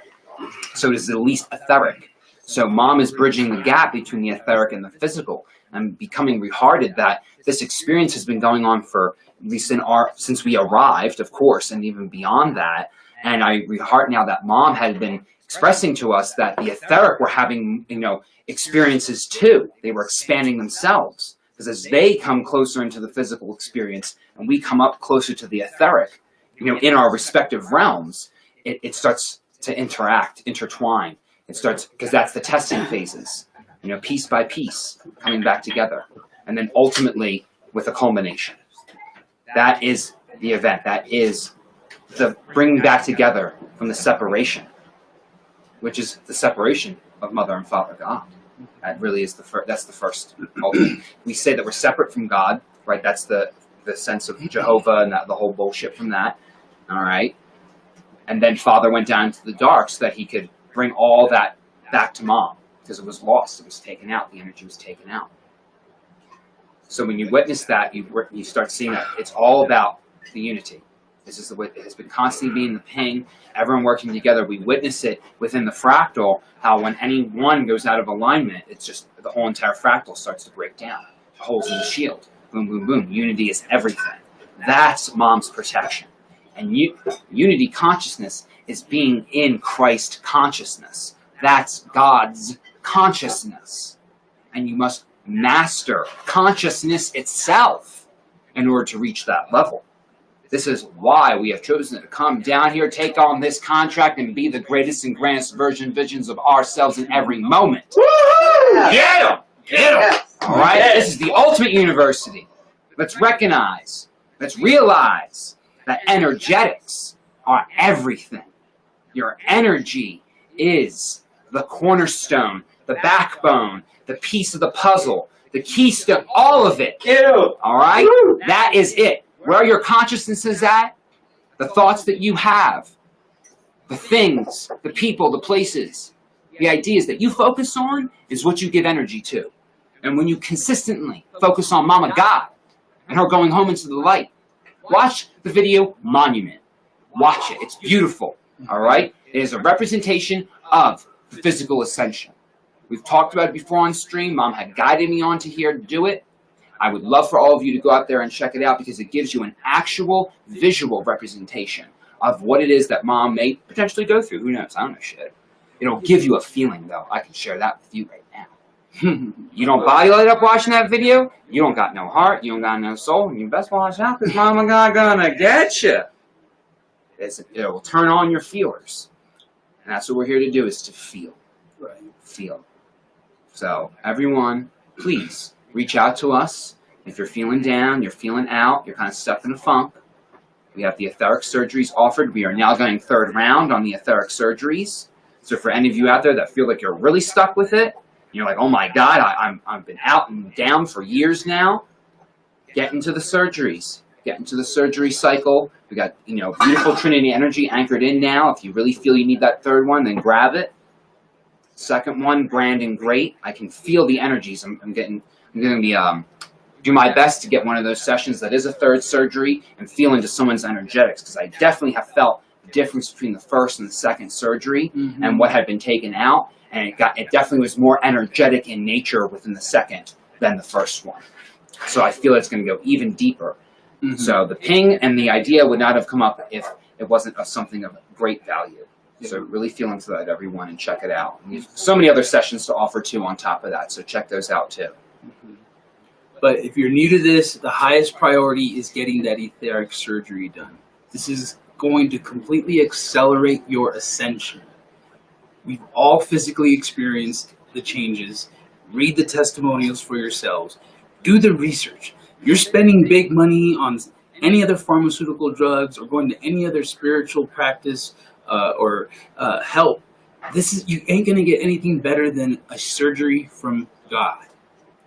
Speaker 2: So it is the least etheric. So Mom is bridging the gap between the etheric and the physical, and becoming rehearted that this experience has been going on for, at least since we arrived, of course, and even beyond that. And I reheart now that Mom had been expressing to us that the etheric were having, experiences too. They were expanding themselves. Because as they come closer into the physical experience, and we come up closer to the etheric, in our respective realms, it starts to intertwine. It starts, because that's the testing phases, piece by piece, coming back together. And then ultimately, with a culmination. That is the event. That is the bringing back together from the separation, which is the separation of Mother and Father God. That really is that's the first ultimate. We say that we're separate from God, right? That's the sense of Jehovah and the whole bullshit from that. All right. And then Father went down into the dark so that he could bring all that back to Mom, because it was lost. It was taken out. The energy was taken out. So when you witness that, you start seeing that it's all about the unity. This is the way it has been constantly being the ping, everyone working together. We witness it within the fractal, how when any one goes out of alignment, it's just the whole entire fractal starts to break down. Holes in the shield. Boom, boom, boom. Unity is everything. That's Mom's protection. And unity consciousness is being in Christ consciousness. That's God's consciousness. And you must master consciousness itself in order to reach that level. This is why we have chosen to come down here, take on this contract, and be the greatest and grandest visions of ourselves in every moment.
Speaker 5: Woo-hoo!
Speaker 2: Get 'em! Get 'em!
Speaker 5: Yes.
Speaker 2: All right? This is the ultimate university. Let's recognize, let's realize that energetics are everything. Your energy is the cornerstone, the backbone, the piece of the puzzle, the keystone, all of it. All right? That is it. Where your consciousness is at, the thoughts that you have, the things, the people, the places, the ideas that you focus on is what you give energy to. And when you consistently focus on Mama God and her going home into the light, watch the video Monument. Watch it. It's beautiful. All right? It is a representation of the physical ascension. We've talked about it before on stream. Mom had guided me on to here to do it. I would love for all of you to go out there and check it out because it gives you an actual visual representation of what it is that mom may potentially go through. Who knows? I don't know shit. It'll give you a feeling, though. I can share that with you right now. You don't body light up watching that video, you don't got no heart, you don't got no soul, and you best watch out because mama God gonna get you. It will turn on your feelers. And that's what we're here to do, is to feel.
Speaker 4: Right.
Speaker 2: Feel. So, everyone, please reach out to us. If you're feeling down, you're feeling out, you're kind of stuck in a funk, we have the etheric surgeries offered. We are now going 3rd round on the etheric surgeries. So for any of you out there that feel like you're really stuck with it, you're like, oh my God, I've been out and down for years now, get into the surgeries. Get into the surgery cycle. We got, beautiful Trinity energy anchored in now. If you really feel you need that 3rd one, then grab it. 2nd one, grand and great. I can feel the energies. I'm going to be do my best to get one of those sessions that is a 3rd surgery and feel into someone's energetics, because I definitely have felt the difference between the 1st and the 2nd surgery and what had been taken out, and it definitely was more energetic in nature within the 2nd than the 1st one. So I feel it's going to go even deeper. So the ping and the idea would not have come up if it wasn't something of great value. So really feel into that, everyone, and check it out. And there's so many other sessions to offer too on top of that, so check those out too.
Speaker 4: But if you're new to this, the highest priority is getting that etheric surgery done. This is going to completely accelerate your ascension. We've all physically experienced the changes. Read the testimonials for yourselves. Do the research. You're spending big money on any other pharmaceutical drugs or going to any other spiritual practice or help. You ain't going to get anything better than a surgery from God.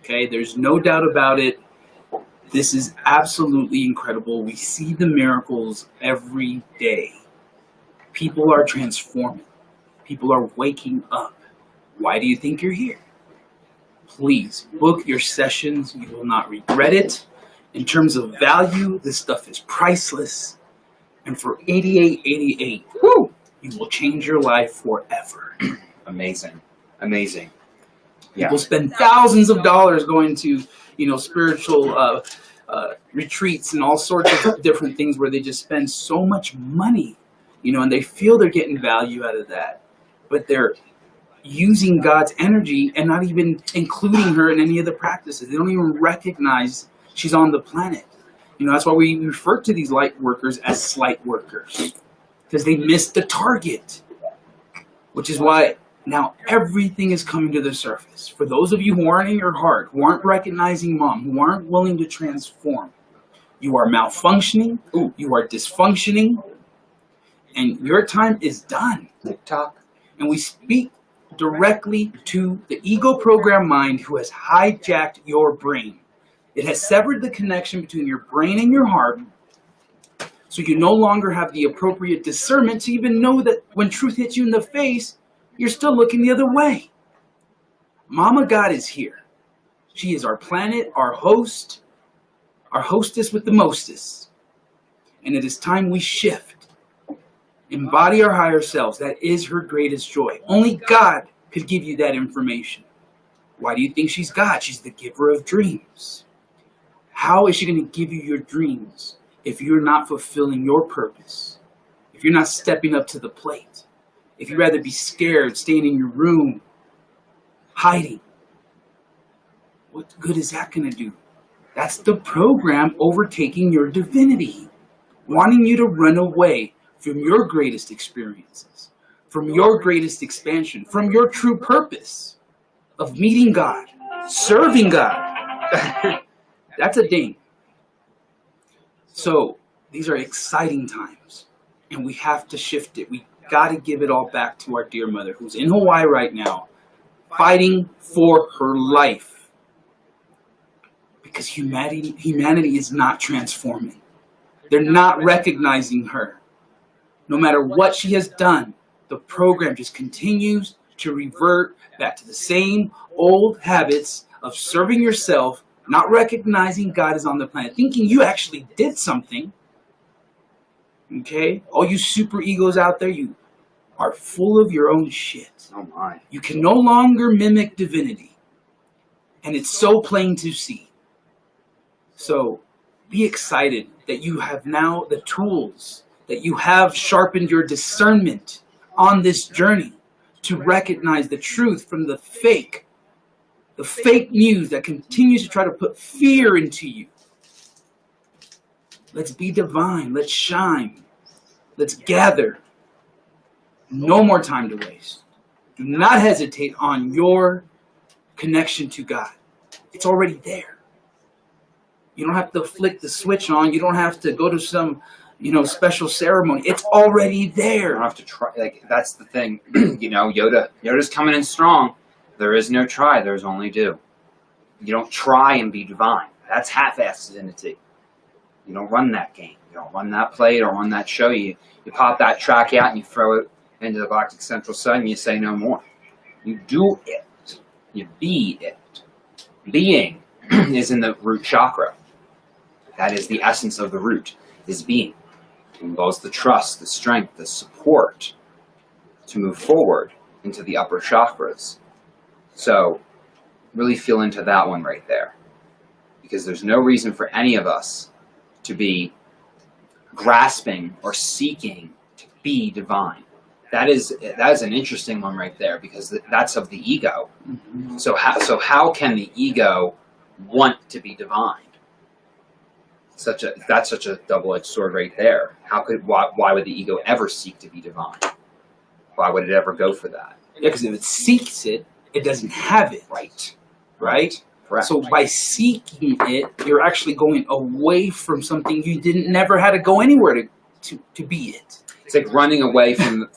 Speaker 4: Okay, there's no doubt about it. This is absolutely incredible. We see the miracles every day. People are transforming. People are waking up. Why do you think you're here? Please book your sessions. You will not regret it. In terms of value, this stuff is priceless. And for $88.88, you will change your life forever.
Speaker 2: Amazing. Amazing.
Speaker 4: People spend thousands of dollars going to, spiritual retreats and all sorts of different things where they just spend so much money, and they feel they're getting value out of that. But they're using God's energy and not even including her in any of the practices. They don't even recognize she's on the planet. That's why we refer to these light workers as slight workers, because they missed the target, which is why now everything is coming to the surface. For those of you who aren't in your heart, who aren't recognizing mom, who aren't willing to transform, you are malfunctioning, you are dysfunctioning, and your time is done.
Speaker 2: TikTok.
Speaker 4: And we speak directly to the ego program mind who has hijacked your brain. It has severed the connection between your brain and your heart, so you no longer have the appropriate discernment to even know that when truth hits you in the face, you're still looking the other way. Mama God is here. She is our planet, our host, our hostess with the mostest. And it is time we shift. Embody our higher selves. That is her greatest joy. Only God could give you that information. Why do you think she's God? She's the giver of dreams. How is she going to give you your dreams if you're not fulfilling your purpose? If you're not stepping up to the plate? If you'd rather be scared, staying in your room, hiding? What good is that going to do? That's the program overtaking your divinity, wanting you to run away from your greatest experiences, from your greatest expansion, from your true purpose of meeting God, serving God. That's a ding. So these are exciting times, and we have to shift it. We got to give it all back to our dear mother, who's in Hawaii right now, fighting for her life. Because humanity is not transforming. They're not recognizing her. No matter what she has done, the program just continues to revert back to the same old habits of serving yourself, not recognizing God is on the planet, thinking you actually did something. Okay? All you super egos out there, you are full of your own shit.
Speaker 2: Oh my.
Speaker 4: You can no longer mimic divinity. And it's so plain to see. So be excited that you have now the tools, that you have sharpened your discernment on this journey to recognize the truth from the fake news that continues to try to put fear into you. Let's be divine. Let's shine. Let's gather. No more time to waste. Do not hesitate on your connection to God. It's already there. You don't have to flick the switch on. You don't have to go to some, special ceremony. It's already
Speaker 2: You
Speaker 4: there.
Speaker 2: don't have to try. Like, that's the thing. Yoda's coming in strong. There is no try. There's only do. You don't try and be divine. That's half-assed divinity. You don't run that game. You don't run that play. You don't run that show. You pop that track out and you throw it into the Galactic Central Sun and you say no more. You do it. You be it. Being is in the root chakra. That is the essence of the root, is being. It involves the trust, the strength, the support to move forward into the upper chakras. So really feel into that one right there. Because there's no reason for any of us to be grasping or seeking to be divine. That is an interesting one right there, because that's of the ego.
Speaker 4: Mm-hmm.
Speaker 2: So how can the ego want to be divine? That's such a double-edged sword right there. Why would the ego ever seek to be divine? Why would it ever go for that?
Speaker 4: Yeah, because if it seeks it, it doesn't have it. Right?
Speaker 2: Correct.
Speaker 4: So by seeking it, you're actually going away from something you never had to go anywhere to be it.
Speaker 2: It's like running away from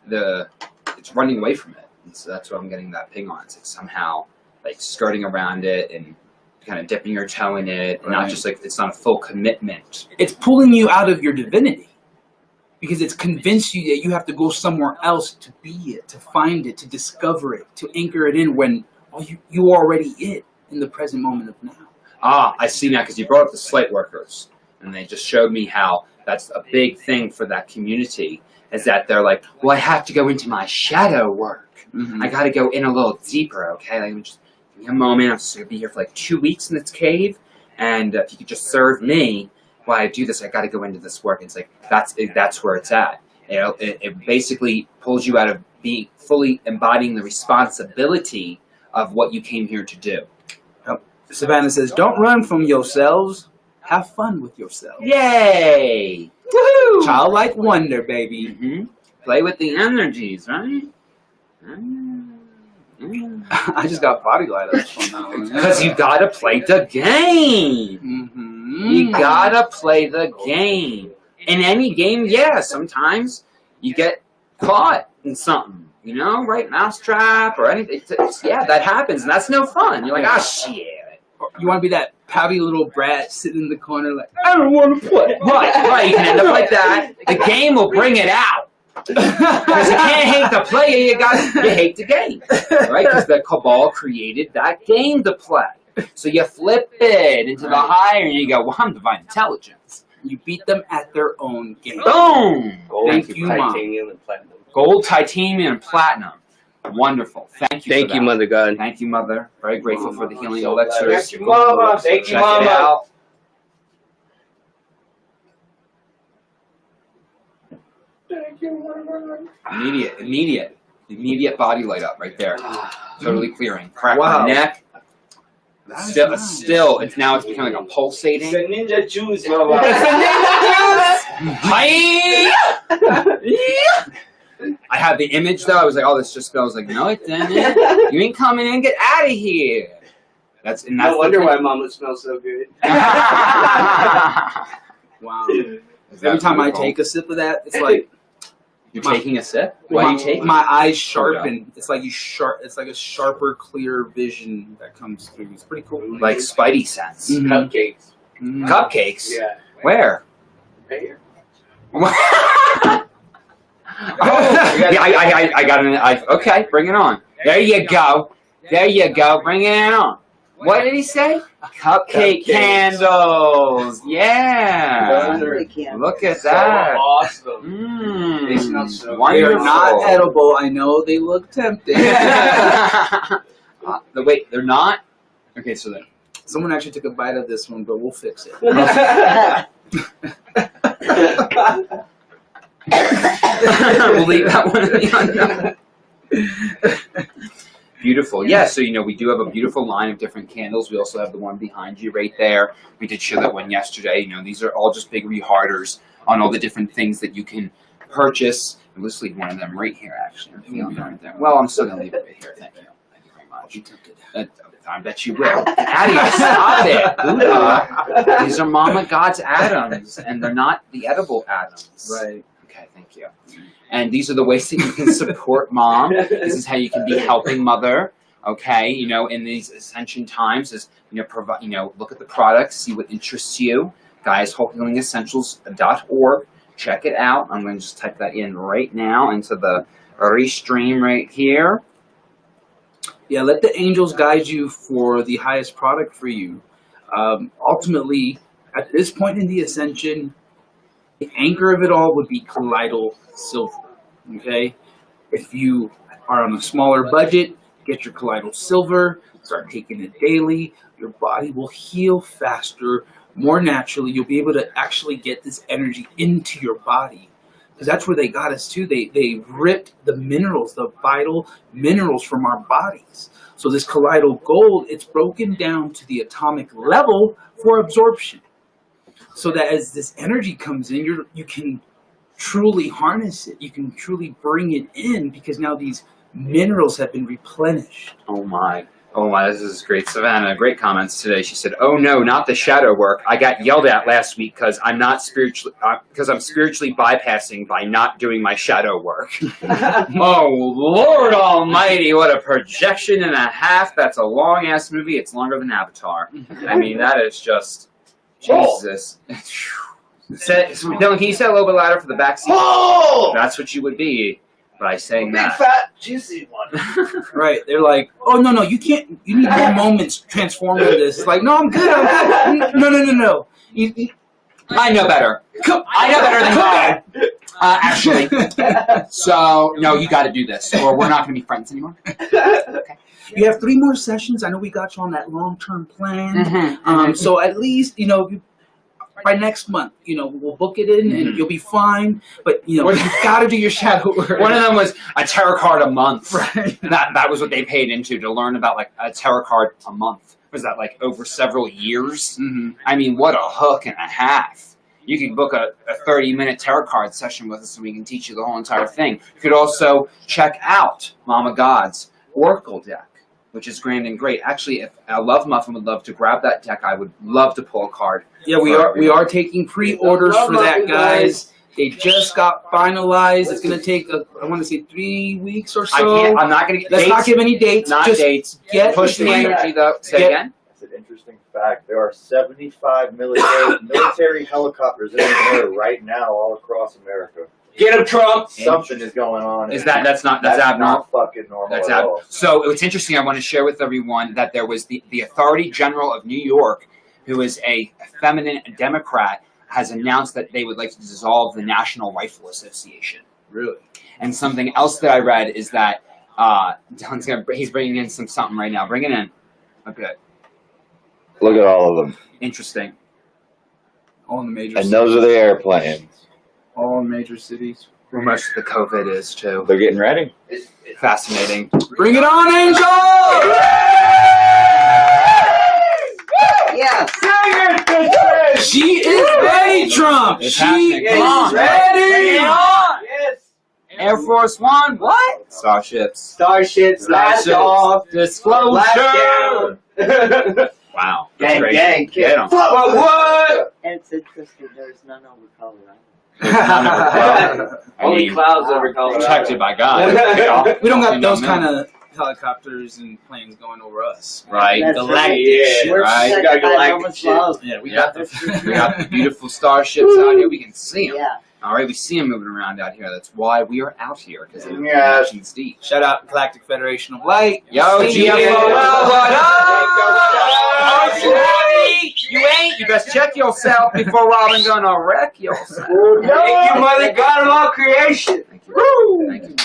Speaker 2: it's running away from it. And so that's what I'm getting that ping on. It's like somehow like skirting around it and kind of dipping your toe in it, and not just like it's not a full commitment.
Speaker 4: It's pulling you out of your divinity because it's convinced you that you have to go somewhere else to be it, to find it, to discover it, to anchor it in when you already it in the present moment of now.
Speaker 2: Ah, I see now, because you brought up the slate workers, and they just showed me how that's a big thing for that community, is that they're like, well, I have to go into my shadow work.
Speaker 4: Mm-hmm.
Speaker 2: I got to go in a little deeper, okay? Like, just give me a moment. I'm just going to be here for like 2 weeks in this cave, and if you could just serve me while I do this, I got to go into this work. And it's like, that's where it's at. It basically pulls you out of being fully embodying the responsibility of what you came here to do.
Speaker 4: Savannah says, don't run from yourselves. Have fun with yourselves.
Speaker 2: Yay!
Speaker 4: Woohoo! Childlike wonder, baby.
Speaker 2: Mm-hmm. Play with the energies, right?
Speaker 4: I just got body light up on that one.
Speaker 2: Because you gotta play the game.
Speaker 4: Mm-hmm.
Speaker 2: You gotta play the game. In any game, yeah, sometimes you get caught in something, right? Mousetrap or anything. Yeah, that happens, and that's no fun. You're like, ah, shit.
Speaker 4: You want to be that pouty little brat sitting in the corner like, I don't want to play.
Speaker 2: Right, you can end up like that. The game will bring it out. Because you can't hate the player, you hate the game. Right? Because the Cabal created that game to play. So you flip it into the higher and you go, well, I'm divine intelligence.
Speaker 4: You beat them at their own game.
Speaker 2: Boom!
Speaker 3: Gold,
Speaker 4: Thank you, Mom.
Speaker 3: titanium, and platinum.
Speaker 2: Gold, titanium, and platinum. Wonderful. Thank you.
Speaker 3: Thank you, Mother God.
Speaker 2: Thank you, Mother. Very grateful for the healing
Speaker 3: So
Speaker 2: elixirs.
Speaker 3: thank you, Mama. Thank you,
Speaker 2: Check
Speaker 3: Mama.
Speaker 2: it out. Immediate body light up right there. Totally clearing. Crack
Speaker 4: Wow.
Speaker 2: my neck.
Speaker 4: That is
Speaker 2: Still,
Speaker 4: nice.
Speaker 2: it's becoming like a pulsating.
Speaker 3: ninja juice, Mama.
Speaker 2: Hi! I had the image though. I was like, "Oh, this just smells like no, it didn't. You ain't coming in. Get out of here." That's
Speaker 3: No wonder why Mama smells so good.
Speaker 4: Wow. Every time I take a sip of that, it's like
Speaker 2: You're taking a sip. Why are you taking?
Speaker 4: my eyes sharpen. It's like It's like a sharper, clear vision that comes through. It's pretty cool.
Speaker 2: Like Spidey sense.
Speaker 4: Mhm.
Speaker 3: Cupcakes.
Speaker 4: Mhm.
Speaker 2: Cupcakes.
Speaker 3: Yeah.
Speaker 2: Where?
Speaker 3: Right here.
Speaker 2: Yeah, I got an. Okay, bring it on. There you go. There you go. Bring it on. What did he say? Cupcake
Speaker 3: Cupcakes.
Speaker 2: candles. Yeah.
Speaker 5: They can't.
Speaker 2: Look at
Speaker 3: So
Speaker 2: that.
Speaker 3: awesome.
Speaker 2: Mmm.
Speaker 3: They smell so good.
Speaker 4: They
Speaker 2: Wonderful.
Speaker 4: are not edible. I know they look tempting.
Speaker 2: Wait, they're not? Okay, so then.
Speaker 4: Someone actually took a bite of this one, but we'll fix it.
Speaker 2: We'll leave that one in the unknown. Beautiful. Yeah, so we do have a beautiful line of different candles. We also have the one behind you right there. We did show that one yesterday. These are all just big reharders on all the different things that you can purchase. And let's leave one of them right here, actually. I'm feeling right there. Well, I'm still going to leave it right here. Thank you. Thank you very much. I bet you will. Addie, stop it. These are Mama God's atoms, and they're not the edible atoms.
Speaker 4: Right.
Speaker 2: Okay, thank you. And these are the ways that you can support Mom. This is how you can be helping Mother. Okay, in these ascension times, is provide. Look at the products, see what interests you. Guys, HolyHealingEssentials.org. Check it out. I'm going to just type that in right now into the restream right here.
Speaker 4: Yeah, let the angels guide you for the highest product for you. Ultimately, at this point in the ascension, the anchor of it all would be colloidal silver. Okay, if you are on a smaller budget, get your colloidal silver. Start taking it daily. Your body will heal faster, more naturally. You'll be able to actually get this energy into your body. Because that's where they got us to. They ripped the minerals, the vital minerals from our bodies. So this colloidal gold, it's broken down to the atomic level for absorption. So that as this energy comes in, you can truly harness it. You can truly bring it in because now these minerals have been replenished.
Speaker 2: Oh my, this is great. Savannah, great comments today. She said, "Oh no, not the shadow work. I got yelled at last week because I'm spiritually bypassing by not doing my shadow work." Oh Lord Almighty, what a projection and a half. That's a long ass movie. It's longer than Avatar. I mean, that is just Jesus. Dylan, can you say a little bit louder for the back seat?
Speaker 1: Oh!
Speaker 2: That's what you would be by saying
Speaker 1: Big
Speaker 2: that.
Speaker 1: fat juicy one.
Speaker 4: Right. They're like, oh, no, you can't. You need more moments transforming this. It's like, no, I'm good. No.
Speaker 2: I know better. I know better than you. Actually. So, no, you got to do this, or we're not going to be friends anymore. Okay.
Speaker 4: You have 3 more sessions. I know we got you on that long-term plan. So at least, by next month, we'll book it in and you'll be fine. But, you've got to do your shadow work.
Speaker 2: One of them was a tarot card a month.
Speaker 4: Right.
Speaker 2: That was what they paid into to learn about, like, a tarot card a month. Was that, like, over several years?
Speaker 4: Mm-hmm.
Speaker 2: I mean, what a hook and a half. You could book a 30-minute tarot card session with us and we can teach you the whole entire thing. You could also check out Mama God's Oracle deck, which is grand and great. Actually, if Love Muffin would love to grab that deck, I would love to pull a card.
Speaker 4: Yeah, we are taking pre-orders for that, guys. They just got finalized. It's gonna take I want to say 3 weeks or so.
Speaker 2: I'm not gonna.
Speaker 4: Let's not give any dates.
Speaker 2: Not
Speaker 4: just
Speaker 2: dates.
Speaker 4: Get
Speaker 2: Push the energy though. Say again.
Speaker 1: That's an interesting fact. There are 75 military helicopters in the air right now all across America.
Speaker 3: Get him, Trump!
Speaker 1: Something is going on.
Speaker 2: That's abnormal?
Speaker 1: Not fucking normal
Speaker 2: That's
Speaker 1: at all.
Speaker 2: So what's interesting, I want to share with everyone that there was the Authority General of New York, who is a feminine Democrat, has announced that they would like to dissolve the National Rifle Association.
Speaker 4: Really?
Speaker 2: And something else that I read is that he's bringing in something right now. Bring it in. Okay.
Speaker 6: Look at all of them.
Speaker 2: Interesting.
Speaker 4: All in the major
Speaker 6: And
Speaker 4: cities.
Speaker 6: those are the airplanes.
Speaker 4: All in major cities.
Speaker 2: Where most of the COVID is too.
Speaker 6: They're getting ready.
Speaker 2: Fascinating.
Speaker 4: Bring it on, Angel!
Speaker 5: Yes.
Speaker 4: She is ready, Trump.
Speaker 2: It's
Speaker 4: She
Speaker 2: happening.
Speaker 4: is
Speaker 2: Come on.
Speaker 4: ready.
Speaker 1: Yes.
Speaker 2: Air Force One. What? Starships.
Speaker 1: Starships, blast
Speaker 2: Starships.
Speaker 1: off.
Speaker 2: Disclosure.
Speaker 1: Blast down.
Speaker 2: Wow.
Speaker 1: Gang,
Speaker 2: Great.
Speaker 1: gang,
Speaker 2: Get 'em.
Speaker 1: What?
Speaker 5: It's interesting. There's none over Colorado.
Speaker 3: Only
Speaker 2: mean,
Speaker 3: clouds over Colorado.
Speaker 2: Protected by God.
Speaker 4: We don't got those
Speaker 2: me.
Speaker 4: kind of helicopters and planes going over us.
Speaker 2: Right.
Speaker 5: That's
Speaker 2: Galactic
Speaker 3: Yeah.
Speaker 2: shit,
Speaker 5: We're
Speaker 2: right?
Speaker 5: protected
Speaker 3: Got
Speaker 5: by
Speaker 3: galactic
Speaker 5: Noma's
Speaker 3: shit.
Speaker 5: love.
Speaker 4: Yeah, we
Speaker 2: Yeah.
Speaker 4: got the.
Speaker 2: We got the beautiful starships out here. We can see them.
Speaker 5: Yeah.
Speaker 2: All right, we see them moving around out here. That's why we are out here, because they're
Speaker 1: Yeah.
Speaker 2: watching Steve.
Speaker 4: Shout out Galactic Federation of Light.
Speaker 2: Yo,
Speaker 4: See ya.
Speaker 2: GFOL, what up?
Speaker 3: Go, go, go.
Speaker 2: You ain't. You best check yourself before Robin gonna wreck yourself.
Speaker 3: Thank you, Mother God of all creation.
Speaker 2: Thank you. Thank you.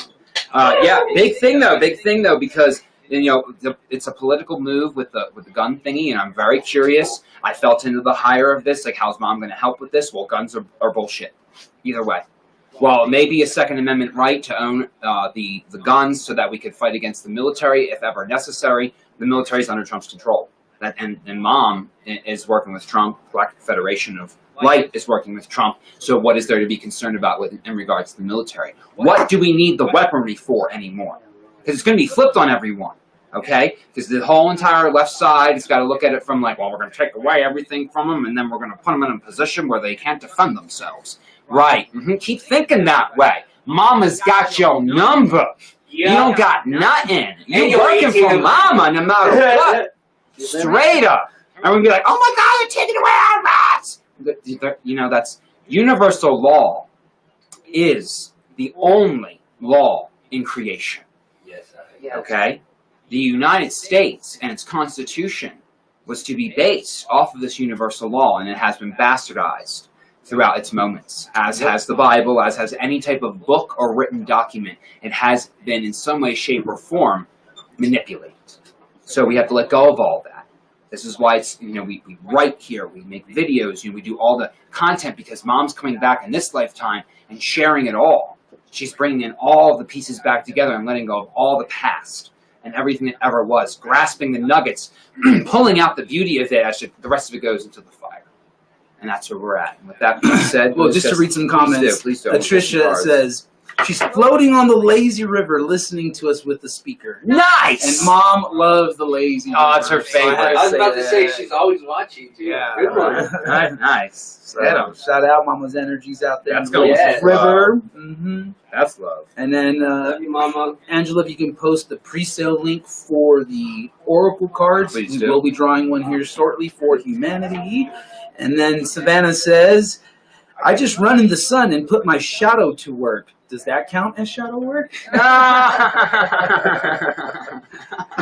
Speaker 2: Yeah, big thing though, because it's a political move with the gun thingy, and I'm very curious. I felt into the hire of this, like how's mom going to help with this? Well, guns are bullshit. Either way. Well, maybe a Second Amendment right to own the guns so that we could fight against the military if ever necessary. The military is under Trump's control. And mom is working with Trump. Black Federation of Light is working with Trump. So what is there to be concerned about in regards to the military? What do we need the weaponry for anymore? Because it's going to be flipped on everyone. Okay? Because the whole entire left side has got to look at it from like, well, we're going to take away everything from them, and then we're going to put them in a position where they can't defend themselves. Right. Keep thinking that way. Mama's got your number. You don't got nothing. You're working for mama no matter what. Straight up. And we'd be like, oh my God, they're taking away our rights. You know, that's universal law is the only law in creation.
Speaker 3: Yes.
Speaker 2: Okay? The United States and its Constitution was to be based off of this universal law, and it has been bastardized throughout its moments, as has the Bible, as has any type of book or written document. It has been in some way, shape, or form manipulated. So we have to let go of all that. This is why it's, we write here, we make videos, we do all the content because mom's coming back in this lifetime and sharing it all. She's bringing in all the pieces back together and letting go of all the past and everything that ever was, grasping the nuggets, pulling out the beauty of it as the rest of it goes into the fire. And that's where we're at. And with that being said,
Speaker 4: well, just to read some comments,
Speaker 2: please do.
Speaker 4: Patricia says, she's floating on the lazy river listening to us with the speaker.
Speaker 2: Nice!
Speaker 4: And mom loves the lazy river.
Speaker 2: Oh, it's her favorite.
Speaker 3: I was about to say she's always watching too.
Speaker 4: Yeah.
Speaker 3: Good one.
Speaker 2: Nice.
Speaker 4: So, shout out Mama's Energies out there.
Speaker 2: That's
Speaker 4: in the
Speaker 2: going
Speaker 4: river. Mm-hmm.
Speaker 2: That's love.
Speaker 4: And then,
Speaker 3: Love you, Mama.
Speaker 4: Angela, if you can post the pre-sale link for the Oracle cards.
Speaker 2: Please
Speaker 4: we
Speaker 2: do.
Speaker 4: will be drawing one here shortly for humanity. And then Savannah says, I just run in the sun and put my shadow to work. Does that count as shadow work?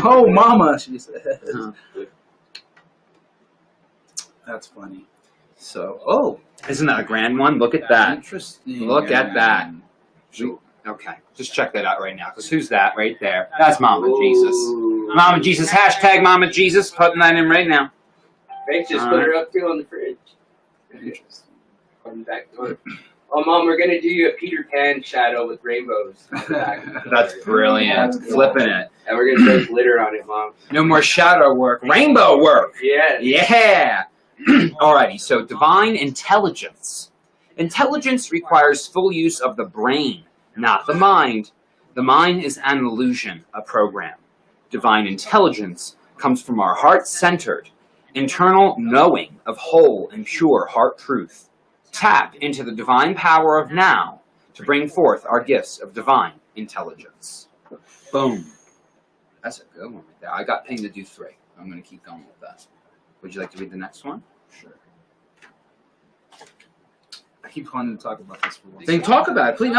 Speaker 4: Oh, mama, she says. That's funny. So,
Speaker 2: Isn't that a grand one? Look at that.
Speaker 4: interesting.
Speaker 2: Look at that. Okay, just check that out right now. Because who's that right there? That's Mama Jesus. Mama Jesus, hashtag Mama Jesus. Putting that in right now.
Speaker 3: Frank just put her up too on the fridge.
Speaker 4: Interesting.
Speaker 3: Coming back on. Oh, Mom, we're gonna do you a Peter Pan shadow with rainbows on the back.
Speaker 2: That's brilliant. Flipping it.
Speaker 3: And we're gonna throw glitter on it, Mom.
Speaker 2: No more shadow work. Rainbow work.
Speaker 3: Yeah.
Speaker 2: Yeah. Alrighty, so divine intelligence. Intelligence requires full use of the brain, not the mind. The mind is an illusion, a program. Divine intelligence comes from our heart-centered, internal knowing of whole and pure heart truth. Tap into the divine power of now to bring forth our gifts of divine intelligence. Boom. That's a good one right there. I got pinged to do 3. I'm going to keep going with that. Would you like to read the next one?
Speaker 4: Sure. I keep wanting to talk about this for one.
Speaker 2: Then talk about it. Please,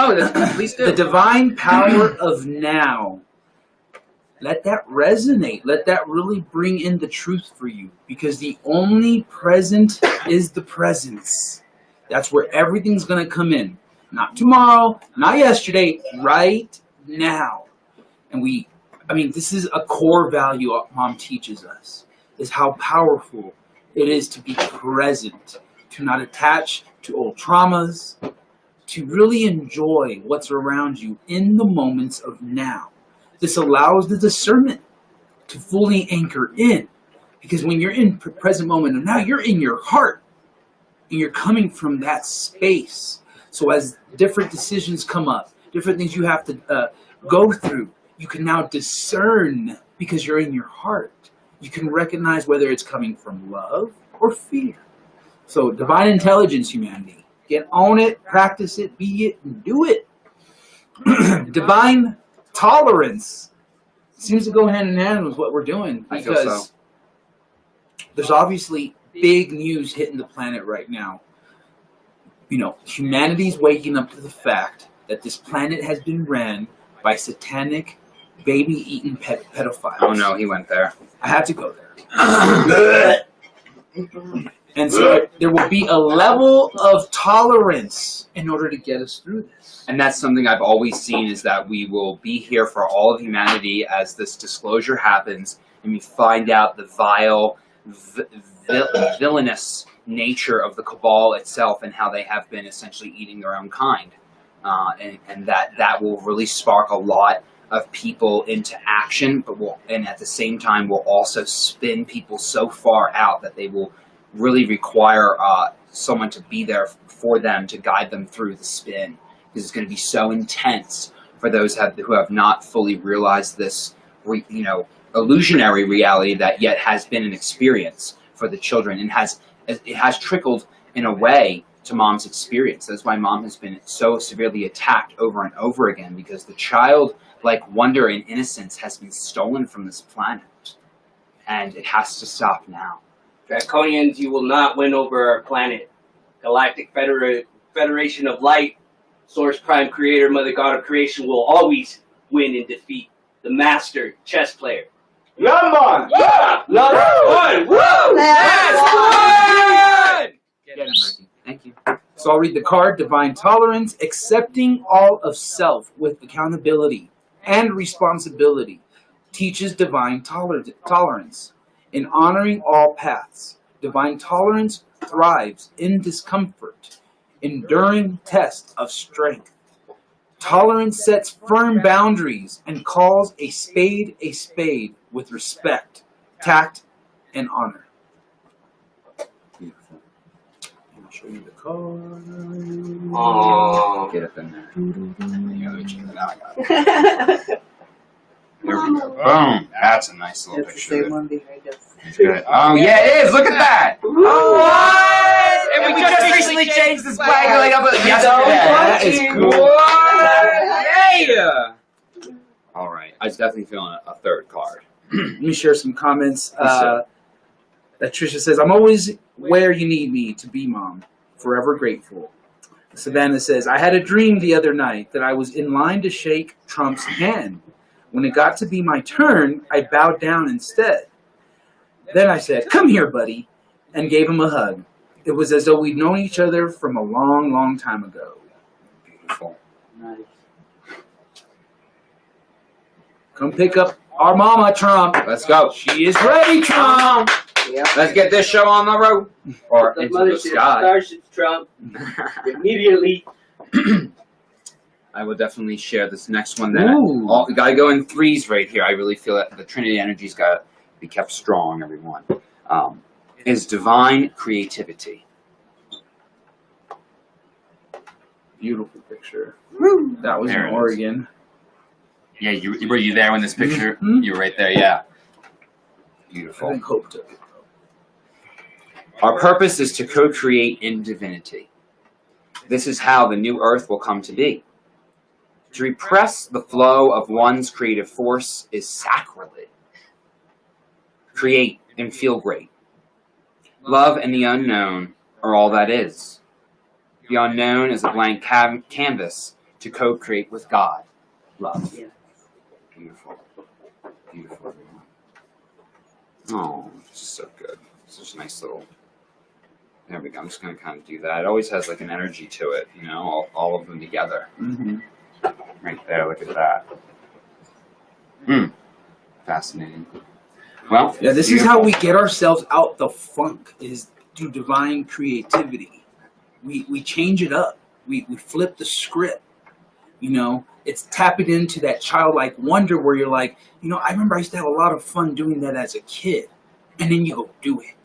Speaker 2: please do.
Speaker 4: The divine power of now. Let that resonate. Let that really bring in the truth for you. Because the only present is the presence. That's where everything's going to come in. Not tomorrow, not yesterday, right now. And this is a core value Mom teaches us, is how powerful it is to be present, to not attach to old traumas, to really enjoy what's around you in the moments of now. This allows the discernment to fully anchor in. Because when you're in present moment of now, you're in your heart. And you're coming from that space. So as different decisions come up, different things you have to go through, you can now discern because you're in your heart. You can recognize whether it's coming from love or fear. So divine intelligence, humanity. Get on it, practice it, be it, and do it. Divine tolerance seems to go hand in hand with what we're doing.
Speaker 2: I feel
Speaker 4: Because
Speaker 2: so.
Speaker 4: there's obviously big news hitting the planet right now. Humanity's waking up to the fact that this planet has been ran by satanic, baby-eating pedophiles.
Speaker 2: Oh no, he went there.
Speaker 4: I had to go there. And so there will be a level of tolerance in order to get us through this.
Speaker 2: And that's something I've always seen, is that we will be here for all of humanity as this disclosure happens, and we find out the vile, villainous nature of the cabal itself and how they have been essentially eating their own kind. And that will really spark a lot of people into action, and at the same time will also spin people so far out that they will really require someone to be there for them to guide them through the spin, because it's going to be so intense for those who have not fully realized this, illusionary reality that yet has been an experience for the children, and it has trickled in a way to Mom's experience. That's why Mom has been so severely attacked over and over again, because the childlike wonder and innocence has been stolen from this planet, and it has to stop now.
Speaker 7: Draconians, you will not win over our planet. Galactic Federation of Light, Source Prime Creator, Mother God of Creation will always win and defeat the master chess player.
Speaker 5: Lamban!
Speaker 7: Lamban! Woo!
Speaker 2: Get him, Ricky. Thank you.
Speaker 4: So I'll read the card, Divine Tolerance, accepting all of self with accountability and responsibility, teaches divine tolerance. In honoring all paths, divine tolerance thrives in discomfort, enduring test of strength. Tolerance sets firm boundaries and calls a spade with respect, tact, and honor.
Speaker 2: Beautiful.
Speaker 4: I'll show you the card.
Speaker 7: Aww.
Speaker 2: Get up in there. Now I got it. There we go. Boom. That's a nice little
Speaker 5: It's the
Speaker 2: picture.
Speaker 5: same one behind us.
Speaker 2: Good. Oh yeah, it is. Look at that. Oh, what? And we just recently changed this flag like up yesterday. That is cool. Yeah. All right. I was definitely feeling a third card.
Speaker 4: Let me share some comments.
Speaker 2: Yes, sir.
Speaker 4: That Trisha says, I'm always where you need me to be, Mom. Forever grateful. Savannah says, I had a dream the other night that I was in line to shake Trump's hand. When it got to be my turn, I bowed down instead. Then I said, come here, buddy, and gave him a hug. It was as though we'd known each other from a long, long time ago.
Speaker 2: Beautiful.
Speaker 5: Nice.
Speaker 4: Come pick up our mama, Trump.
Speaker 2: Let's go.
Speaker 4: She is ready, Trump.
Speaker 5: Yep.
Speaker 2: Let's get this show on the road. Or
Speaker 7: The
Speaker 2: into the
Speaker 7: mothership,
Speaker 2: sky.
Speaker 7: Starship Trump, immediately.
Speaker 2: I will definitely share this next one. Then
Speaker 4: Ooh.
Speaker 2: we gotta go in threes right here. I really feel that the Trinity energy's gotta be kept strong. Everyone is divine creativity.
Speaker 4: Beautiful picture. That was
Speaker 2: There
Speaker 4: in
Speaker 2: it is.
Speaker 4: Oregon.
Speaker 2: Yeah, were you there in this picture?
Speaker 4: Mhm.
Speaker 2: You were right there. Yeah.
Speaker 4: I
Speaker 2: Beautiful.
Speaker 4: think Hope took it.
Speaker 2: Our purpose is to co-create in divinity. This is how the new earth will come to be. To repress the flow of one's creative force is sacrilege. Create and feel great. Love and the unknown are all that is. The unknown is a blank canvas to co-create with God. Love.
Speaker 5: Yeah.
Speaker 2: Beautiful. Beautiful, everyone. Oh, this is so good. Such a nice little... There we go. I'm just going to kind of do that. It always has like an energy to it, you know, all of them together.
Speaker 4: Mm-hmm.
Speaker 2: Right there, look at that. Fascinating. Well,
Speaker 4: Yeah, this is how we get ourselves out the funk, is through divine creativity. We change it up. We flip the script. You know, it's tapping into that childlike wonder where you're like, you know, I remember I used to have a lot of fun doing that as a kid. And then you go do it.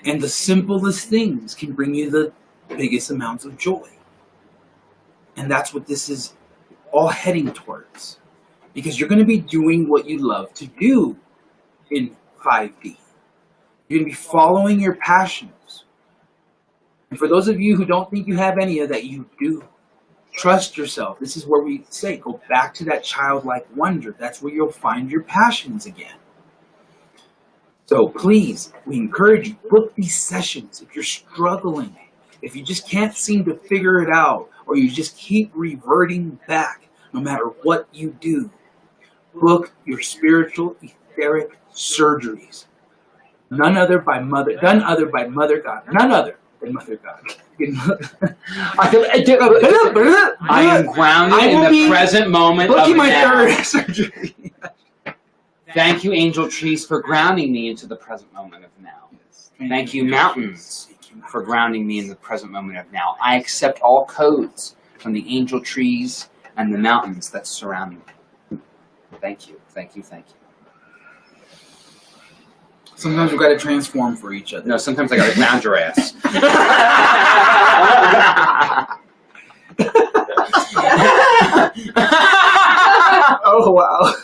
Speaker 4: And the simplest things can bring you the biggest amounts of joy. And that's what this is all heading towards. Because you're going to be doing what you love to do in 5D. You're going to be following your passions. And for those of you who don't think you have any of that, you do. Trust yourself. This is where we say, go back to that childlike wonder. That's where you'll find your passions again. So please, we encourage you, book these sessions if you're struggling. If you just can't seem to figure it out, or you just keep reverting back, no matter what you do, book your spiritual etheric surgeries. None other by Mother God. None other by Mother God.
Speaker 2: I am grounded
Speaker 4: I
Speaker 2: in
Speaker 4: will
Speaker 2: the
Speaker 4: be
Speaker 2: present moment of
Speaker 4: booking my
Speaker 2: now.
Speaker 4: third surgery.
Speaker 2: Thank you, angel trees, for grounding me into the present moment of now. Thank you, mountains, for grounding me in the present moment of now. I accept all codes from the angel trees and the mountains that surround me. Thank you, thank you, thank you.
Speaker 4: Sometimes we gotta transform for each other.
Speaker 2: No, sometimes I gotta ground your ass.
Speaker 4: Oh wow.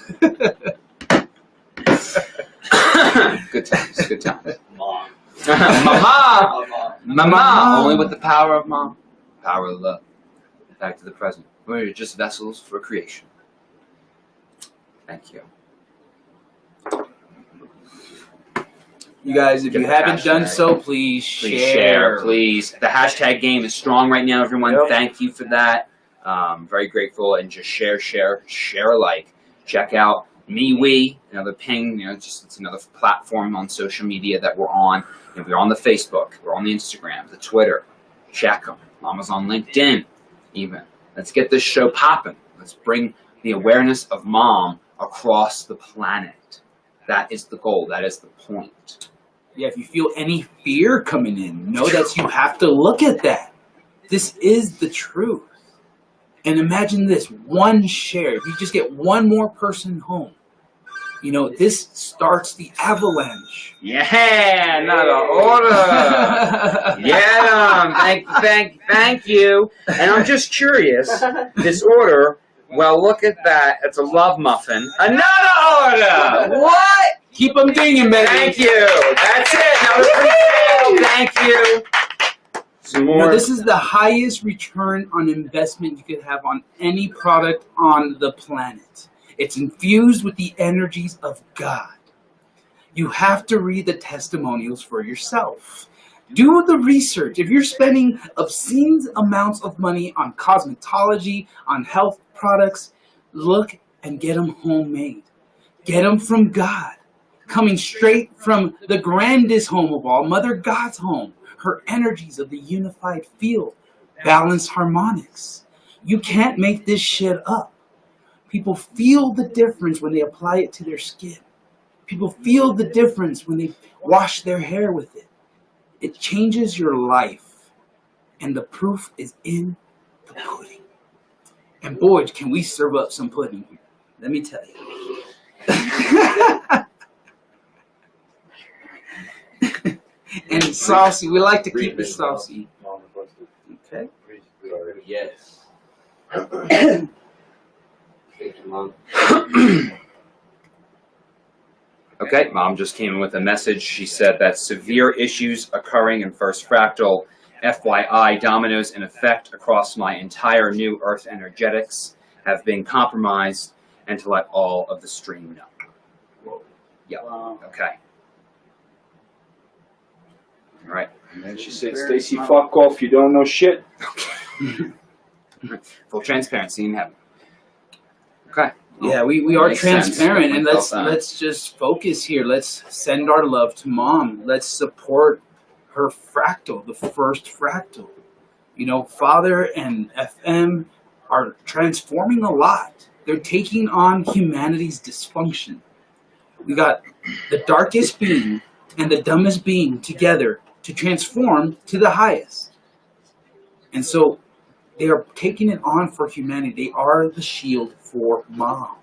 Speaker 2: Good times, good times.
Speaker 1: Mom.
Speaker 2: Mama!
Speaker 4: Mama.
Speaker 2: Mama! Only with the power of mom. Power of love. Back to the present. We're just vessels for creation. Thank you.
Speaker 4: You guys, if
Speaker 2: Get
Speaker 4: you
Speaker 2: the
Speaker 4: haven't
Speaker 2: hashtag.
Speaker 4: done so, please
Speaker 2: Please share, please. The hashtag game is strong right now, everyone.
Speaker 1: Yep.
Speaker 2: Thank you for that. Very grateful. And just share alike. Check out MeWe, another ping. It's another platform on social media that we're on. We're on the Facebook. We're on the Instagram, the Twitter. Check them. Mama's on LinkedIn, even. Let's get this show popping. Let's bring the awareness of mom across the planet. That is the goal. That is the point.
Speaker 4: Yeah, if you feel any fear coming in, know that you have to look at that. This is the truth. And imagine this, one share. If you just get one more person home, this starts the avalanche.
Speaker 2: Yeah, another order. Yeah, thank you. And I'm just curious, this order, well, look at that. It's a love muffin. Another order. What?
Speaker 4: Keep them dinging, baby.
Speaker 2: Thank you. That's it. Another thank you. Some more.
Speaker 4: This is the highest return on investment you could have on any product on the planet. It's infused with the energies of God. You have to read the testimonials for yourself. Do the research. If you're spending obscene amounts of money on cosmetology, on health products, look and get them homemade. Get them from God. Coming straight from the grandest home of all, Mother God's home. Her energies of the unified field. Balanced harmonics. You can't make this shit up. People feel the difference when they apply it to their skin. People feel the difference when they wash their hair with it. It changes your life. And the proof is in the pudding. And boy, can we serve up some pudding here. Let me tell you. And it's saucy. We like to keep it saucy.
Speaker 1: Mom requested.
Speaker 4: Okay.
Speaker 1: We already.
Speaker 7: Yes. Thank you, Mom.
Speaker 2: Okay, Mom just came in with a message. She said that severe issues occurring in First Fractal. FYI, dominoes in effect across my entire new Earth energetics have been compromised, and to let all of the stream know. Yeah. Okay. All right.
Speaker 5: And then she said, Stacy, fuck off, you don't know shit.
Speaker 2: Full transparency in heaven. Okay.
Speaker 4: Yeah, we are
Speaker 2: Makes sense.
Speaker 4: transparent, and
Speaker 2: I felt that.
Speaker 4: let's just focus here. Let's send our love to Mom. Let's support her fractal, the first fractal. Father and FM are transforming a lot. They're taking on humanity's dysfunction. We got the darkest being and the dumbest being together to transform to the highest. And so they are taking it on for humanity. They are the shield for Mom.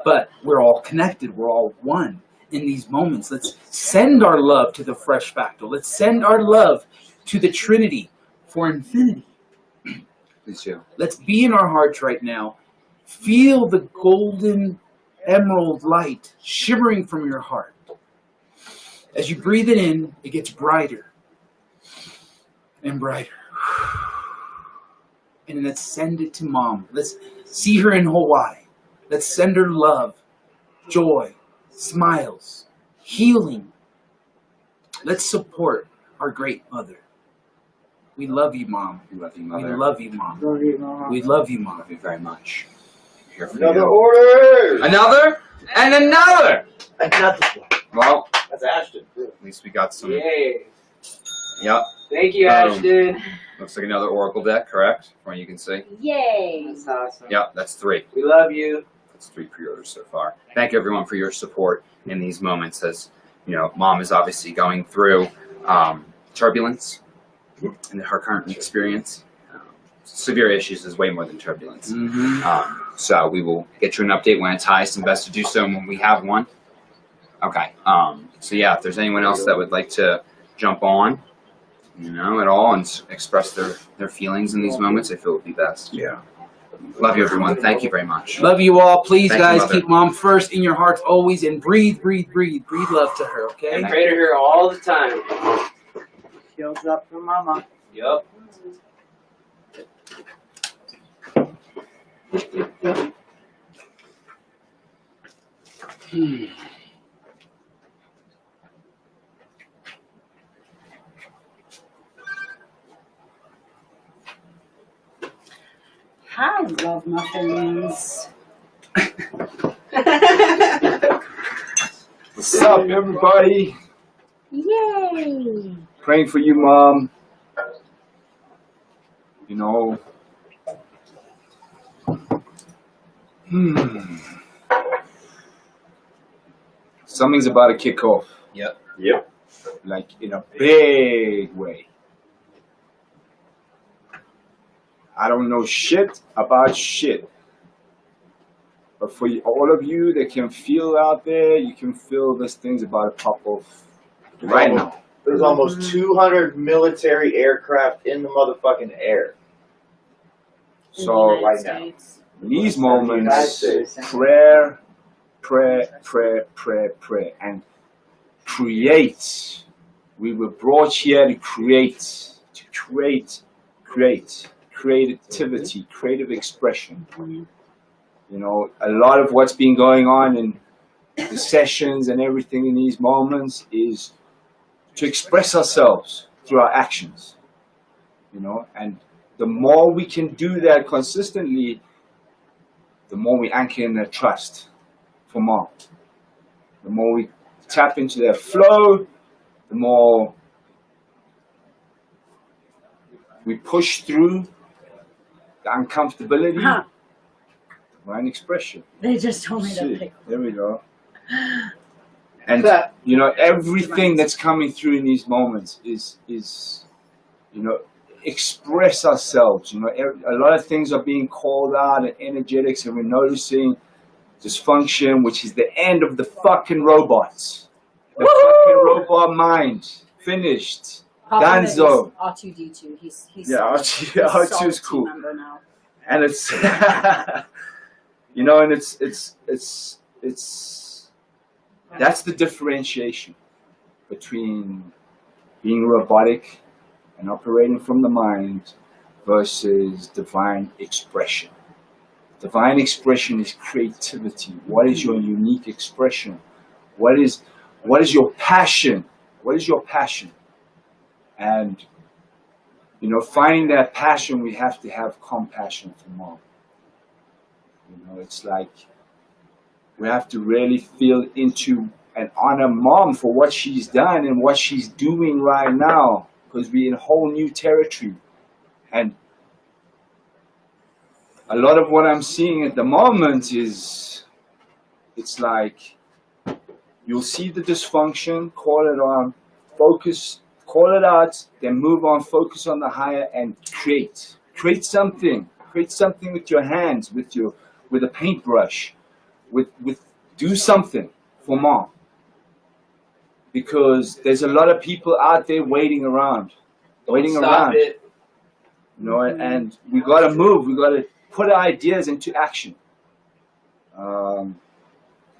Speaker 4: But we're all connected. We're all one in these moments. Let's send our love to the fresh fractal. Let's send our love to the Trinity for infinity.
Speaker 2: Please do.
Speaker 4: Let's be in our hearts right now. Feel the golden emerald light shimmering from your heart. As you breathe it in, it gets brighter and brighter. And let's send it to Mom. Let's see her in Hawaii. Let's send her love, joy, smiles, healing. Let's support our great mother. We love you, Mom.
Speaker 2: We love you,
Speaker 4: We
Speaker 2: Mother.
Speaker 4: love you, Mom.
Speaker 5: Love you, Mom.
Speaker 4: We love you, Mom.
Speaker 2: Love you very much. Here for
Speaker 1: Another
Speaker 2: you.
Speaker 1: order.
Speaker 2: Another and another.
Speaker 1: And not this one.
Speaker 2: Well,
Speaker 1: That's Ashton.
Speaker 2: At least we got some.
Speaker 7: Yay.
Speaker 2: Yep.
Speaker 7: Thank you,
Speaker 2: Boom.
Speaker 7: Ashton.
Speaker 2: Looks like another Oracle deck, correct? From what you can see.
Speaker 8: Yay!
Speaker 7: That's awesome.
Speaker 2: Yep, that's 3.
Speaker 7: We love you.
Speaker 2: That's 3 pre-orders so far. Thank you everyone for your support in these moments. As you know, Mom is obviously going through turbulence in her current experience. Severe issues is way more than turbulence. So we will get you an update when it's highest and best to do so when we have one. Okay. So yeah, if there's anyone else that would like to jump on, you know, at all and express their feelings in these moments, I feel would be best.
Speaker 5: Yeah.
Speaker 2: Love you, everyone. Thank you very much.
Speaker 4: Love you all. Please,
Speaker 2: Thank you,
Speaker 4: guys,
Speaker 2: Mother.
Speaker 4: keep Mom first in your hearts always, and breathe, breathe, breathe, breathe love to her. Okay.
Speaker 7: And pray to her all the time.
Speaker 8: Shields up for Mama.
Speaker 7: Yup.
Speaker 8: I love muffins.
Speaker 5: What's up, everybody?
Speaker 8: Yay!
Speaker 5: Praying for you, Mom. You know. Something's about to kick off.
Speaker 1: Yep.
Speaker 5: Like in a big way. I don't know shit about shit. But for all of you that can feel out there, you can feel this thing's about to pop off right now.
Speaker 1: There's almost 200 military aircraft in the motherfucking air.
Speaker 5: So
Speaker 1: right now.
Speaker 5: in these
Speaker 1: United
Speaker 5: moments,
Speaker 1: States.
Speaker 5: prayer, and create. We were brought here to create, creativity, creative expression. You know, a lot of what's been going on in the sessions and everything in these moments is to express ourselves through our actions. You know, and the more we can do that consistently, the more we anchor in that trust for Mom. The more we tap into that flow, the more we push through the uncomfortability.
Speaker 8: Huh.
Speaker 5: Divine expression.
Speaker 8: They just told me to
Speaker 5: See,
Speaker 8: pick.
Speaker 5: there we go. And you know, everything that's coming through in these moments is you know, express ourselves. You know, a lot of things are being called out and energetics, and we're noticing dysfunction, which is the end of the fucking robots. The fucking robot mind finished. Danzo.
Speaker 8: R2D2. He's
Speaker 5: Yeah, R2 is cool.
Speaker 8: Member now.
Speaker 5: And it's you know, and it's that's the differentiation between being robotic and operating from the mind versus divine expression. Divine expression is creativity. What is your unique expression? What is your passion? What is your passion? And you know, finding that passion, we have to have compassion for Mom. You know, it's like we have to really feel into and honor Mom for what she's done and what she's doing right now, because we're in whole new territory. And a lot of what I'm seeing at the moment is, it's like you'll see the dysfunction, call it on, focus, call it out, then move on, focus on the higher, and create. Create something with your hands, with a paintbrush, do something for Mom. Because there's a lot of people out there waiting around.
Speaker 7: Stop it.
Speaker 5: You know, and we gotta move, we gotta put our ideas into action. So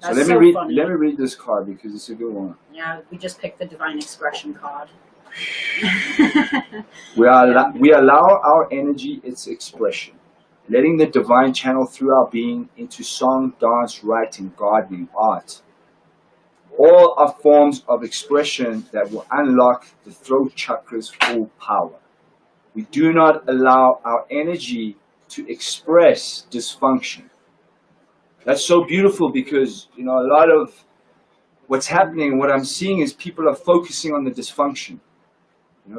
Speaker 8: That's
Speaker 5: let
Speaker 8: so
Speaker 5: me
Speaker 8: funny.
Speaker 5: read this card because it's a good one.
Speaker 8: Yeah, we just picked the Divine Expression card.
Speaker 5: We allow our energy its expression, letting the divine channel through our being into song, dance, writing, gardening, art. All are forms of expression that will unlock the throat chakra's full power. We do not allow our energy to express dysfunction. That's so beautiful because, you know, a lot of what's happening, what I'm seeing is people are focusing on the dysfunction,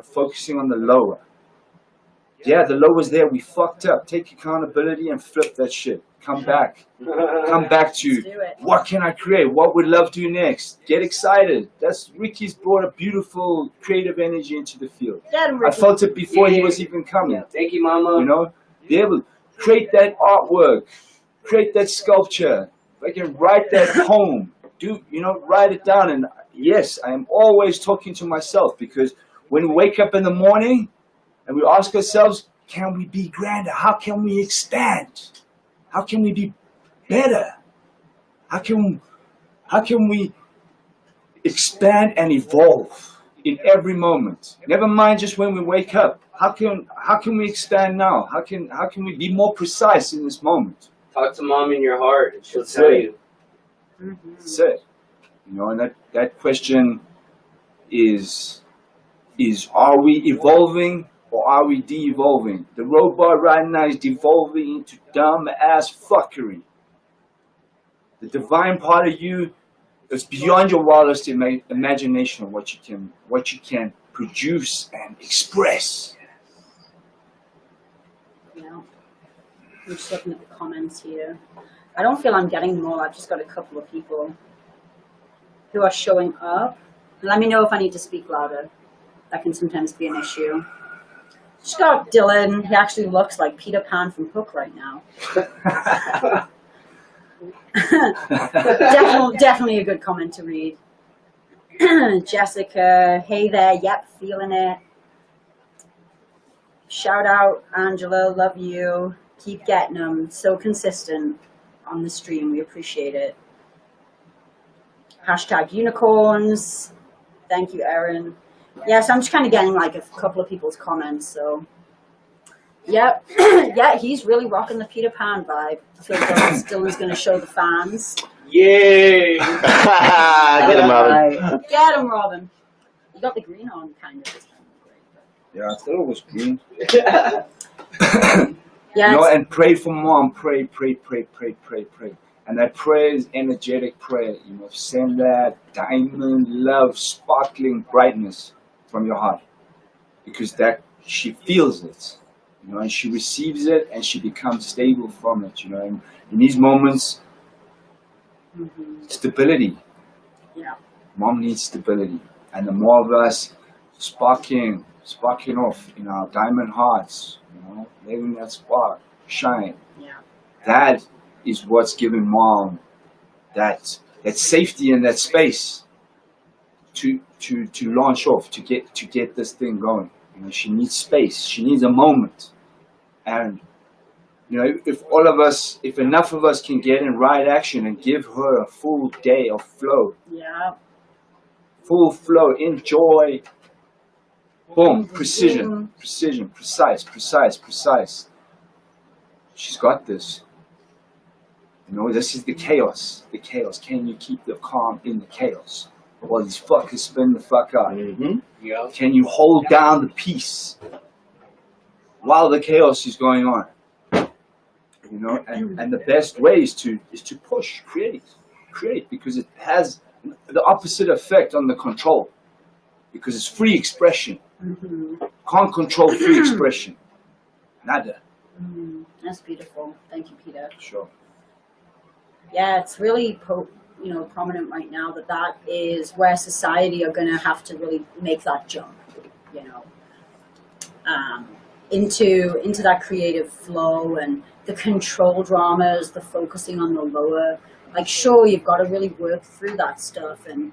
Speaker 5: focusing on the lower. Yeah, the lower's there. We fucked up. Take accountability and flip that shit. Come back. Come back
Speaker 8: Let's
Speaker 5: to
Speaker 8: do it.
Speaker 5: what can I create? What would love do next? Get excited. That's Ricky's brought a beautiful creative energy into the field.
Speaker 8: Get him,
Speaker 5: I
Speaker 8: Ricky.
Speaker 5: felt it before he was even coming.
Speaker 7: Thank you, Mama.
Speaker 5: Be able to create that artwork, create that sculpture. If I can write that poem, write it down. And yes, I am always talking to myself, because when we wake up in the morning and we ask ourselves, can we be grander? How can we expand? How can we be better? How can we expand and evolve in every moment? Never mind just when we wake up. How can we expand now? How can we be more precise in this moment?
Speaker 7: Talk to Mom in your heart, and she'll
Speaker 5: That's
Speaker 7: tell
Speaker 5: it.
Speaker 7: you.
Speaker 8: Mhm.
Speaker 5: That's it. And that question is are we evolving or are we de-evolving? The robot right now is devolving into dumb ass fuckery. The divine part of you is beyond your wildest imagination of what you can produce and express.
Speaker 8: Yeah. I'm just looking at the comments here. I don't feel I'm getting them all. I've just got a couple of people who are showing up. Let me know if I need to speak louder. That can sometimes be an issue. Just got Dylan. He actually looks like Peter Pan from Hook right now. Definitely a good comment to read. Jessica, hey there, yep, feeling it. Shout out, Angela, love you. Keep getting them. So consistent on the stream, we appreciate it. Hashtag unicorns. Thank you, Erin. Yeah, so I'm just kind of getting like a couple of people's comments, so. Yep, yeah, he's really rocking the Peter Pan vibe. I feel like Dylan's going to show the fans.
Speaker 7: Yay!
Speaker 6: Get him, Robin.
Speaker 8: Get him, Robin. You got the green on, kind of.
Speaker 5: Yeah, I thought it was green.
Speaker 8: Yeah,
Speaker 5: And pray for Mom. Pray. And that prayer is energetic prayer. Send that diamond love, sparkling brightness from your heart, because that she feels it, and she receives it, and she becomes stable from it. And in these moments, stability.
Speaker 8: Yeah.
Speaker 5: Mom needs stability, and the more of us sparking off in our diamond hearts, letting that spark shine.
Speaker 8: Yeah.
Speaker 5: That is what's giving Mom that safety and that space to launch off, to get this thing going. She needs space. She needs a moment. And if enough of us can get in right action and give her a full day of flow,
Speaker 8: Yeah.
Speaker 5: full flow, enjoy. Boom, precision, precise. She's got this. This is the chaos. Can you keep the calm in the chaos? While these fuckers spin the fuck out.
Speaker 7: Yeah.
Speaker 5: Can you hold down the peace while the chaos is going on? And the best way is to push, create, because it has the opposite effect on the control, because it's free expression. Can't control free expression. Nada.
Speaker 8: That's beautiful. Thank you, Peter.
Speaker 5: Sure.
Speaker 8: Yeah, it's really prominent right now that is where society are going to have to really make that jump, into that creative flow and the control dramas, the focusing on the lower. Like, sure, you've got to really work through that stuff, and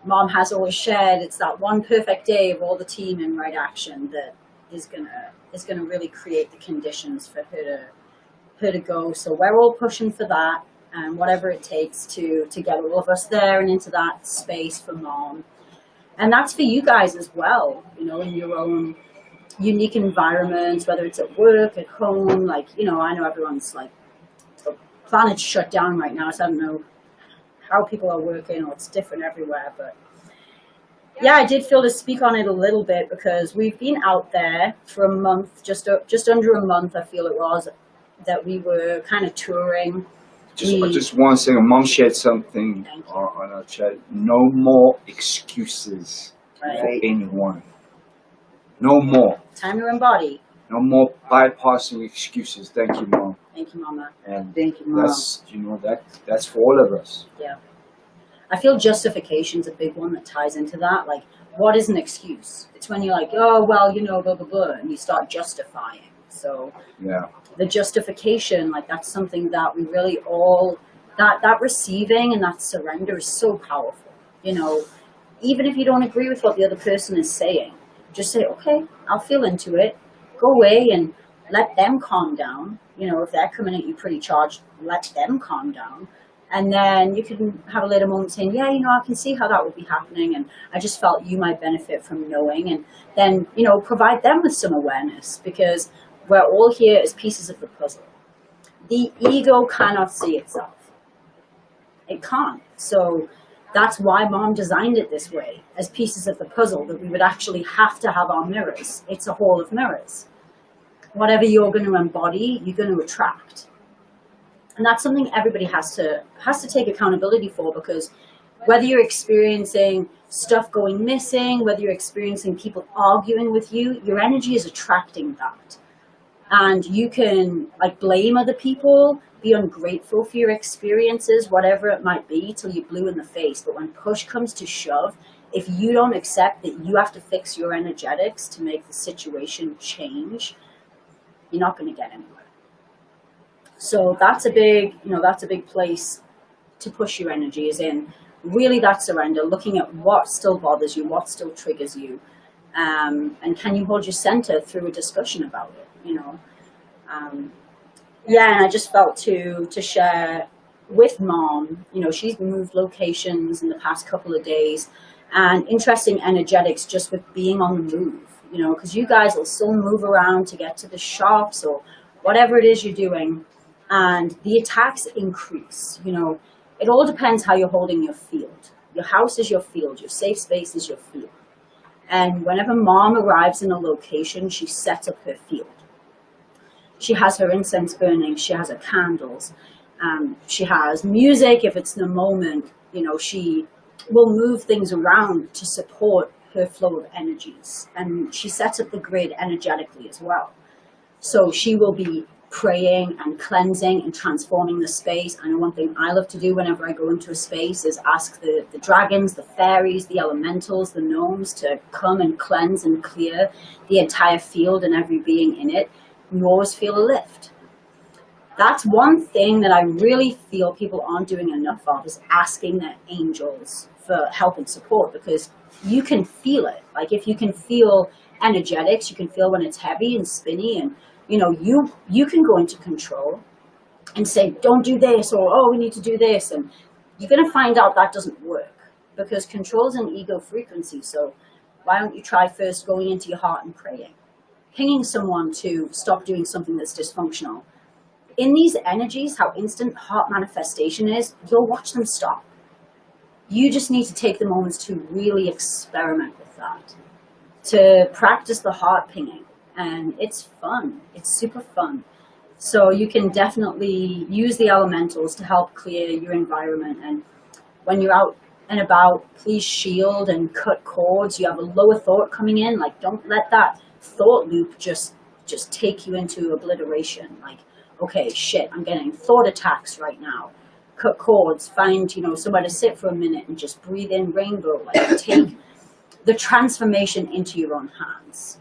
Speaker 8: Mom has always shared it's that one perfect day of all the team in right action that is gonna really create the conditions for her to go. So we're all pushing for that, and whatever it takes to get all of us there and into that space for Mom. And that's for you guys as well, in your own unique environments, whether it's at work, at home. Like, I know everyone's like, the planet's shut down right now, so I don't know how people are working, or it's different everywhere. But yeah, I did feel to speak on it a little bit, because we've been out there for a month, just under a month, I feel it was, that we were kind of touring.
Speaker 5: Just one second. Mom shared something on our chat. No more excuses for
Speaker 8: Right.
Speaker 5: anyone. No more.
Speaker 8: Time to embody.
Speaker 5: No more bypassing excuses. Thank you, Mom.
Speaker 8: Thank you, Mama.
Speaker 5: And
Speaker 8: Thank you, Mom.
Speaker 5: that's for all of us.
Speaker 8: I feel justification's a big one that ties into that. Like, what is an excuse? It's when you're like, oh, well, blah, blah, blah, and you start justifying. So
Speaker 5: Yeah.
Speaker 8: the justification, like, that's something that we really all, that receiving and that surrender is so powerful. Even if you don't agree with what the other person is saying, just say, okay, I'll feel into it. Go away and let them calm down. If they're coming at you pretty charged, let them calm down. And then you can have a little moment saying, yeah, I can see how that would be happening. And I just felt you might benefit from knowing. And then, provide them with some awareness, because we're all here as pieces of the puzzle. The ego cannot see itself. It can't. So that's why Mom designed it this way, as pieces of the puzzle, that we would actually have to have our mirrors. It's a hall of mirrors. Whatever you're going to embody, you're going to attract. And that's something everybody has to take accountability for, because whether you're experiencing stuff going missing, whether you're experiencing people arguing with you, your energy is attracting that. And you can blame other people, be ungrateful for your experiences, whatever it might be, till you're blue in the face. But when push comes to shove, if you don't accept that you have to fix your energetics to make the situation change, you're not going to get anywhere. So that's a big place to push your energy, is in really that surrender, looking at what still bothers you, what still triggers you, and can you hold your center through a discussion about it, and I just felt to share with Mom, she's moved locations in the past couple of days, and interesting energetics just with being on the move, because you guys will still move around to get to the shops or whatever it is you're doing. And the attacks increase. It all depends how you're holding your field. Your house is your field. Your safe space is your field. And whenever Mom arrives in a location, she sets up her field. She has her incense burning. She has her candles. She has music if it's the moment. She will move things around to support her flow of energies. And she sets up the grid energetically as well. So she will be praying and cleansing and transforming the space. And one thing I love to do whenever I go into a space is ask the dragons, the fairies, the elementals, the gnomes to come and cleanse and clear the entire field and every being in it. You always feel a lift. That's one thing that I really feel people aren't doing enough of, is asking their angels for help and support, because you can feel it. If you can feel energetics, you can feel when it's heavy and spinny, and you can go into control and say, don't do this, or, oh, we need to do this. And you're going to find out that doesn't work, because control is an ego frequency. So why don't you try first going into your heart and praying, pinging someone to stop doing something that's dysfunctional. In these energies, how instant heart manifestation is, you'll watch them stop. You just need to take the moments to really experiment with that, to practice the heart pinging. And it's fun. It's super fun. So you can definitely use the elementals to help clear your environment. And when you're out and about, please shield and cut cords. You have a lower thought coming in. Don't let that thought loop just take you into obliteration. Okay, shit, I'm getting thought attacks right now. Cut cords. Find, somewhere to sit for a minute and just breathe in rainbow. Take the transformation into your own hands.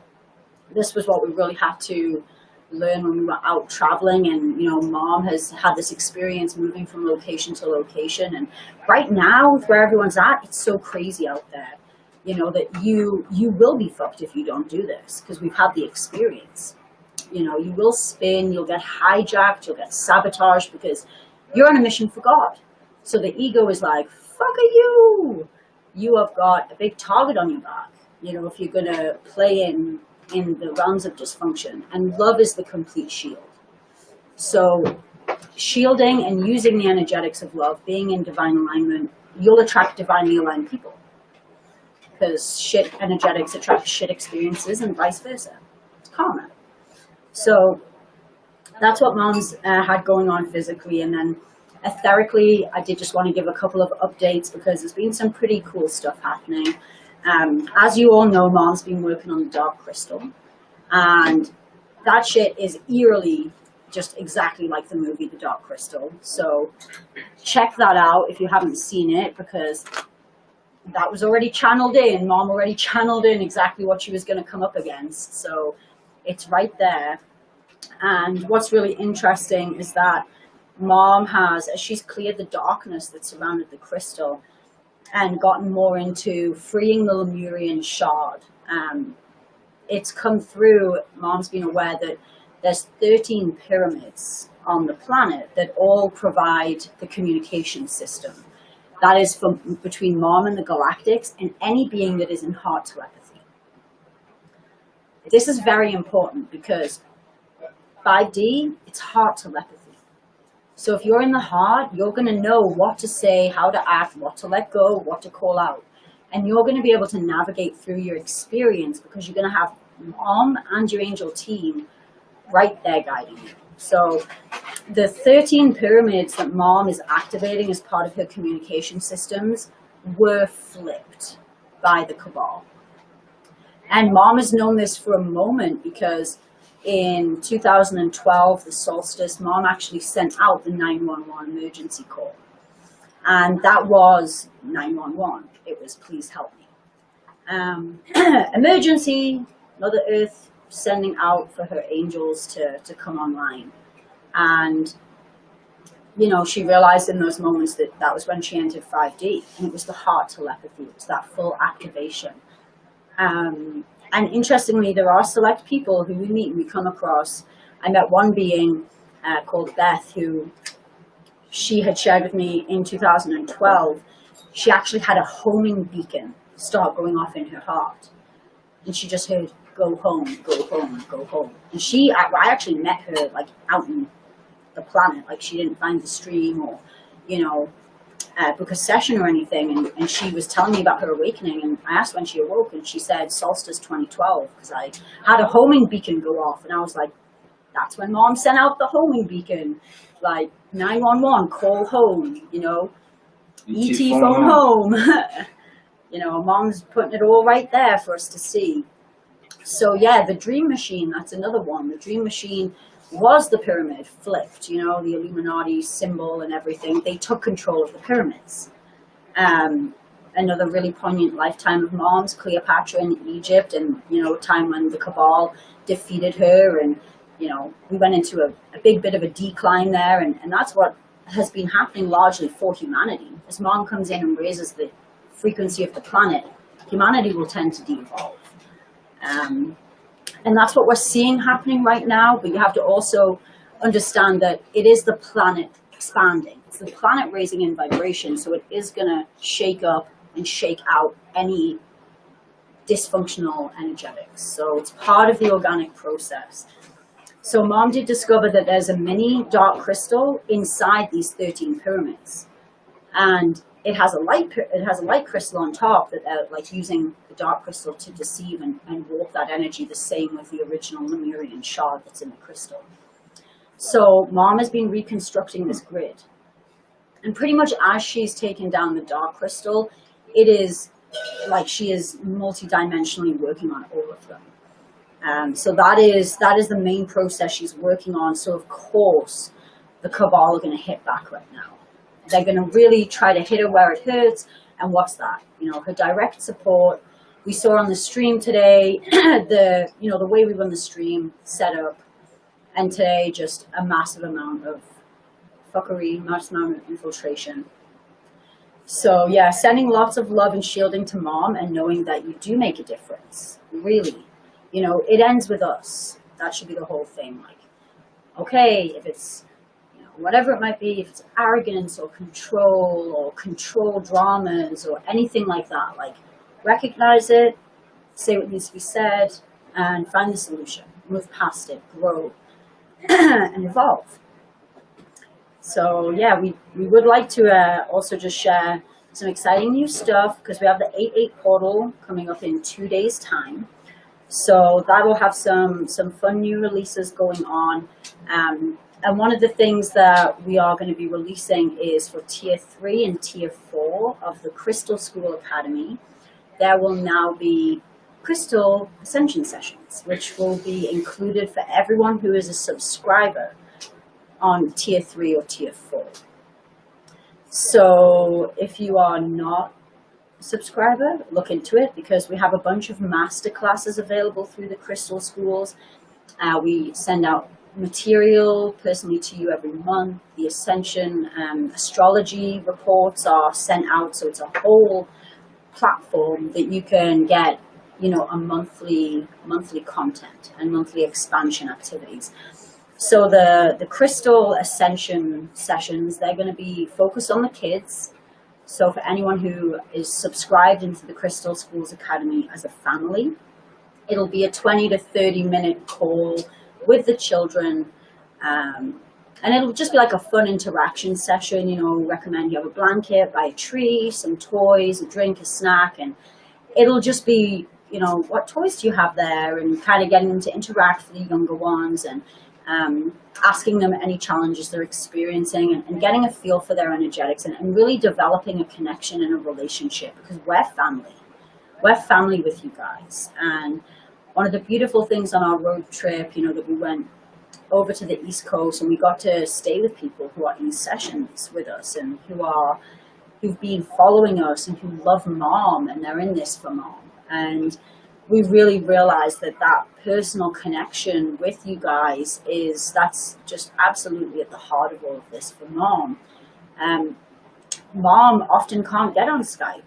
Speaker 8: This was what we really had to learn when we were out traveling, and Mom has had this experience moving from location to location, and right now with where everyone's at, it's so crazy out there, that you will be fucked if you don't do this, because we've had the experience. You will spin, you'll get hijacked, you'll get sabotaged, because you're on a mission for God. So the ego is like, fuck you have got a big target on your back, if you're gonna play in the realms of dysfunction. And love is the complete shield. So shielding and using the energetics of love, being in divine alignment, you'll attract divinely aligned people, because shit energetics attract shit experiences, and vice versa. It's karma. So that's what Mom's had going on physically. And then Etherically, I did just want to give a couple of updates because there's been some pretty cool stuff happening. As you all know, Mom's been working on the Dark Crystal, and that shit is eerily just exactly like the movie The Dark Crystal. So check that out if you haven't seen it, because that was already channeled in. Mom already channeled in exactly what she was going to come up against. So it's right there. And what's really interesting is that Mom has, as she's cleared the darkness that surrounded the crystal and gotten more into freeing the Lemurian shard, it's come through. Mom's been aware that there's 13 pyramids on the planet that all provide the communication system. That is between Mom and the Galactics and any being that is in heart telepathy. This is very important because 5D, it's heart telepathy. So if you're in the heart, you're going to know what to say, how to act, what to let go, what to call out. And you're going to be able to navigate through your experience because you're going to have Mom and your angel team right there guiding you. So the 13 pyramids that Mom is activating as part of her communication systems were flipped by the Cabal. And Mom has known this for a moment because in 2012, the solstice, Mom actually sent out the 911 emergency call. And that was 911. It was, please help me. Emergency, Mother Earth sending out for her angels to come online. And, you know, she realized in those moments that that was when she entered 5D. And it was the heart telepathy. It was that full activation. And interestingly, there are select people who we meet and we come across. I met one being called Beth, who she had shared with me in 2012. She actually had a homing beacon start going off in her heart. And she just heard, go home, go home, go home. And I actually met her like out in the planet. Like she didn't find the stream or, you know, book a session or anything, and she was telling me about her awakening, and I asked when she awoke, and she said solstice 2012, because I had a homing beacon go off, and I was like, that's when Mom sent out the homing beacon, like 911, call home, you know, ET phone home. You know, Mom's putting it all right there for us to see. So yeah, the Dream Machine, that's another one. The Dream Machine was the pyramid flipped, you know, the Illuminati symbol and everything. They took control of the pyramids. Another really poignant lifetime of Mom's, Cleopatra in Egypt, and, you know, a time when the Cabal defeated her, and, you know, we went into a big bit of a decline there, and that's what has been happening largely for humanity. As Mom comes in and raises the frequency of the planet, humanity will tend to de-evolve. And that's what we're seeing happening right now, but you have to also understand that it is the planet expanding. It's the planet raising in vibration, so it is going to shake up and shake out any dysfunctional energetics. So it's part of the organic process. So Mom did discover that there's a mini dark crystal inside these 13 pyramids. And it has a light crystal on top that they're like using the dark crystal to deceive and warp that energy, the same with the original Lemurian shard that's in the crystal. So Mom has been reconstructing this grid. And pretty much as she's taken down the dark crystal, it is like she is multidimensionally working on all of them. So that is the main process she's working on. So of course, the Cabal are going to hit back right now. They're going to really try to hit her where it hurts. And what's that? You know, her direct support. We saw on the stream today, the way we run the stream set up. And today, just a massive amount of fuckery, massive amount of infiltration. So yeah, sending lots of love and shielding to Mom and knowing that you do make a difference. Really. You know, it ends with us. That should be the whole thing. Like, okay, if it's, whatever it might be, if it's arrogance or control dramas or anything like that, like recognize it, say what needs to be said, and find the solution. Move past it, grow, and evolve. So yeah, we would like to also just share some exciting new stuff because we have the 8/8 portal coming up in 2 days' time. So that will have some fun new releases going on. And one of the things that we are going to be releasing is for Tier 3 and Tier 4 of the Crystal School Academy. There will now be Crystal Ascension sessions, which will be included for everyone who is a subscriber on Tier 3 or Tier 4. So if you are not a subscriber, look into it, because we have a bunch of master classes available through the Crystal Schools. We send out material personally to you every month. The Ascension astrology reports are sent out, so it's a whole platform that you can get, you know, a monthly content and monthly expansion activities. So the Crystal Ascension sessions, they're going to be focused on the kids. So for anyone who is subscribed into the Crystal Schools Academy as a family, it'll be a 20 to 30 minute call with the children, and it'll just be like a fun interaction session. You know, recommend you have a blanket, buy a tree, some toys, a drink, a snack, and it'll just be, you know, what toys do you have there, and kind of getting them to interact for the younger ones, and asking them any challenges they're experiencing, and getting a feel for their energetics, and really developing a connection and a relationship, because we're family. We're family with you guys. And one of the beautiful things on our road trip, you know, that we went over to the East Coast and we got to stay with people who are in sessions with us and who've been following us and who love Mom, and they're in this for Mom. And we really realized that personal connection with you guys that's just absolutely at the heart of all of this for Mom. Mom often can't get on Skype.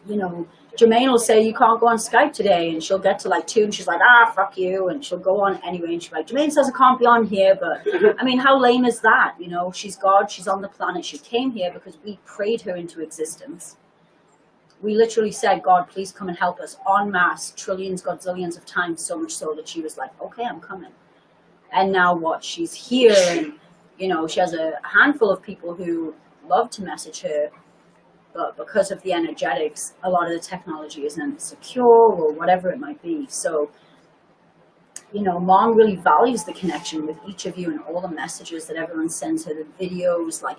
Speaker 8: You know, Jermaine will say, you can't go on Skype today, and she'll get to like 2 and she's like, fuck you, and she'll go on anyway, and she's like, Jermaine says I can't be on here, but I mean, how lame is that? You know, she's God, she's on the planet, she came here because we prayed her into existence. We literally said, God, please come and help us en masse, trillions, godzillions of times, so much so that she was like, okay, I'm coming. And now what? She's here, and, you know, she has a handful of people who love to message her, but because of the energetics, a lot of the technology isn't secure or whatever it might be. So, you know, Mom really values the connection with each of you and all the messages that everyone sends her, the videos, like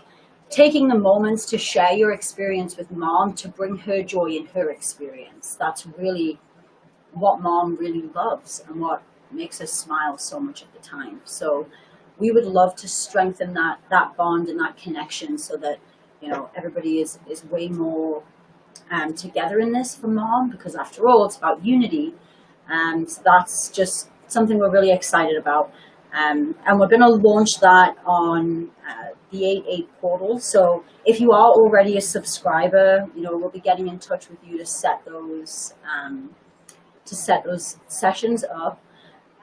Speaker 8: taking the moments to share your experience with Mom to bring her joy in her experience. That's really what Mom really loves and what makes us smile so much at the time. So we would love to strengthen that bond and that connection so that, you know, everybody is way more together in this for Mom, because after all, it's about unity. And so that's just something we're really excited about. And we're going to launch that on the 8/8 portal. So if you are already a subscriber, you know, we'll be getting in touch with you to set those sessions up.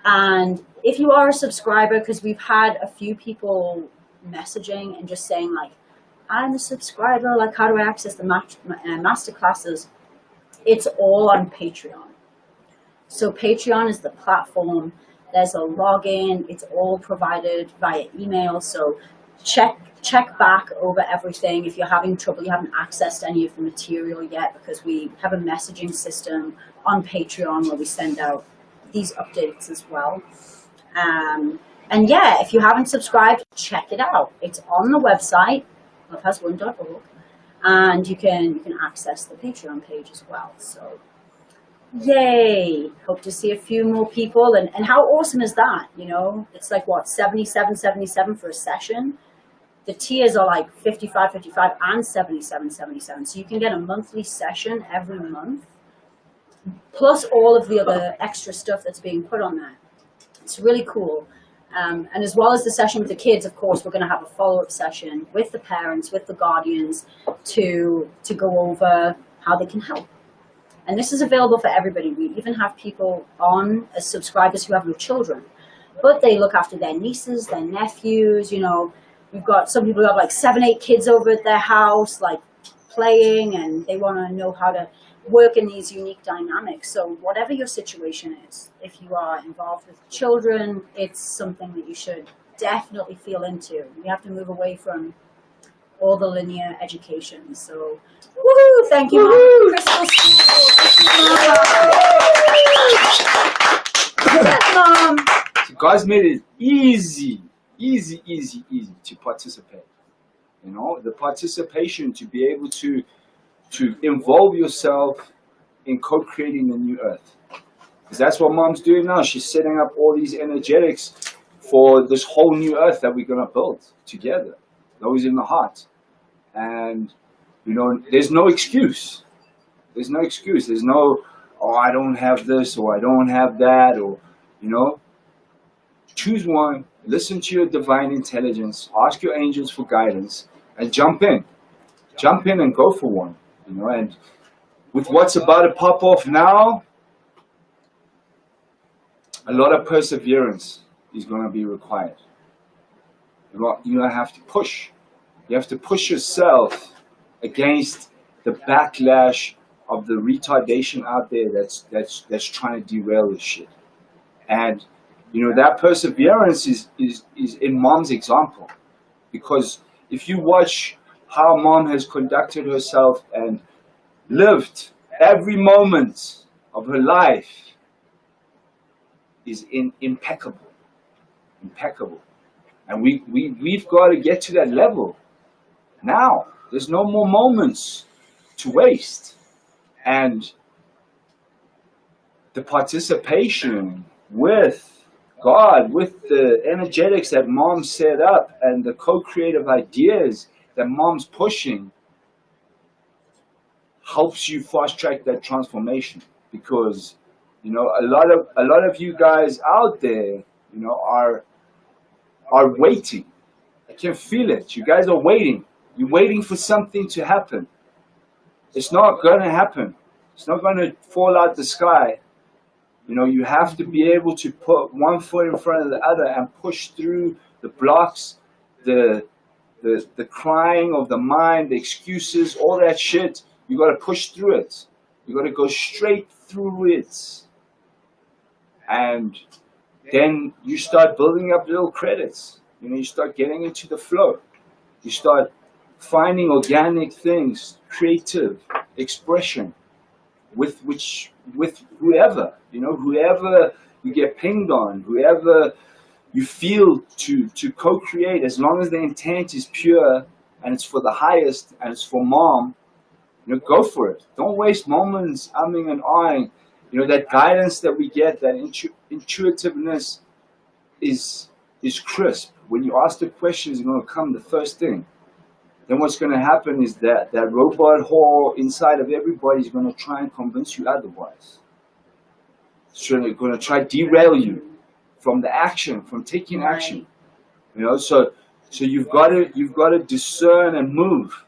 Speaker 8: And if you are a subscriber, because we've had a few people messaging and just saying like, I'm a subscriber, like how do I access the master classes? It's all on Patreon. So Patreon is the platform. There's a login. It's all provided via email. So check back over everything. If you're having trouble, you haven't accessed any of the material yet, because we have a messaging system on Patreon where we send out these updates as well. And yeah, if you haven't subscribed, check it out. It's on the website, lovehaswon.org, and you can access the Patreon page as well. So yay, hope to see a few more people. And how awesome is that? You know, it's like what, $77.77 for a session. The tiers are like $55.55 and $77.77, so you can get a monthly session every month, plus all of the other extra stuff that's being put on there. It's really cool. And as well as the session with the kids, of course, we're going to have a follow-up session with the parents, with the guardians, to go over how they can help. And this is available for everybody. We even have people on as subscribers who have no children, but they look after their nieces, their nephews. You know, we've got some people who have like 7, 8 kids over at their house, like playing, and they want to know how to work in these unique dynamics. So whatever your situation is, if you are involved with children, it's something that you should definitely feel into. We have to move away from all the linear education. So woohoo, thank you, Mom. Crystal School. Yes, Mom.
Speaker 5: So God's made it easy easy to participate. You know, the participation to be able to involve yourself in co-creating the new earth. Because that's what mom's doing now. She's setting up all these energetics for this whole new earth that we're going to build together. Those in the heart. And, you know, there's no excuse. There's no excuse. There's no, oh, I don't have this or I don't have that, or, you know. Choose one, listen to your divine intelligence, ask your angels for guidance, and jump in. Jump in and go for one. You know, and with what's about to pop off now, a lot of perseverance is going to be required. You have to push. You have to push yourself against the backlash of the retardation out there that's trying to derail this shit. And you know, that perseverance is in mom's example. Because if you watch how mom has conducted herself and lived every moment of her life is impeccable. Impeccable. And we've got to get to that level. Now, there's no more moments to waste. And the participation with God, with the energetics that mom set up and the co-creative ideas that mom's pushing, helps you fast track that transformation. Because, you know, a lot of you guys out there, you know, are waiting. I can feel it. You guys are waiting. You're waiting for something to happen. It's not going to happen. It's not going to fall out the sky. You know, you have to be able to put one foot in front of the other and push through the blocks, the crying of the mind, the excuses, all that shit. You got to push through it. You got to go straight through it. And then you start building up little credits. You know, you start getting into the flow. You start finding organic things, creative expression with whoever, you know, whoever you get pinged on, whoever you feel to co-create, as long as the intent is pure and it's for the highest and it's for mom, you know, go for it. Don't waste moments umming and ahhing. You know, that guidance that we get, that intuitiveness is crisp. When you ask the questions, it's going to come the first thing. Then what's going to happen is that robot whore inside of everybody is going to try and convince you otherwise. It's going to try to derail you from the action, from taking action. You know, so you've got to discern and move,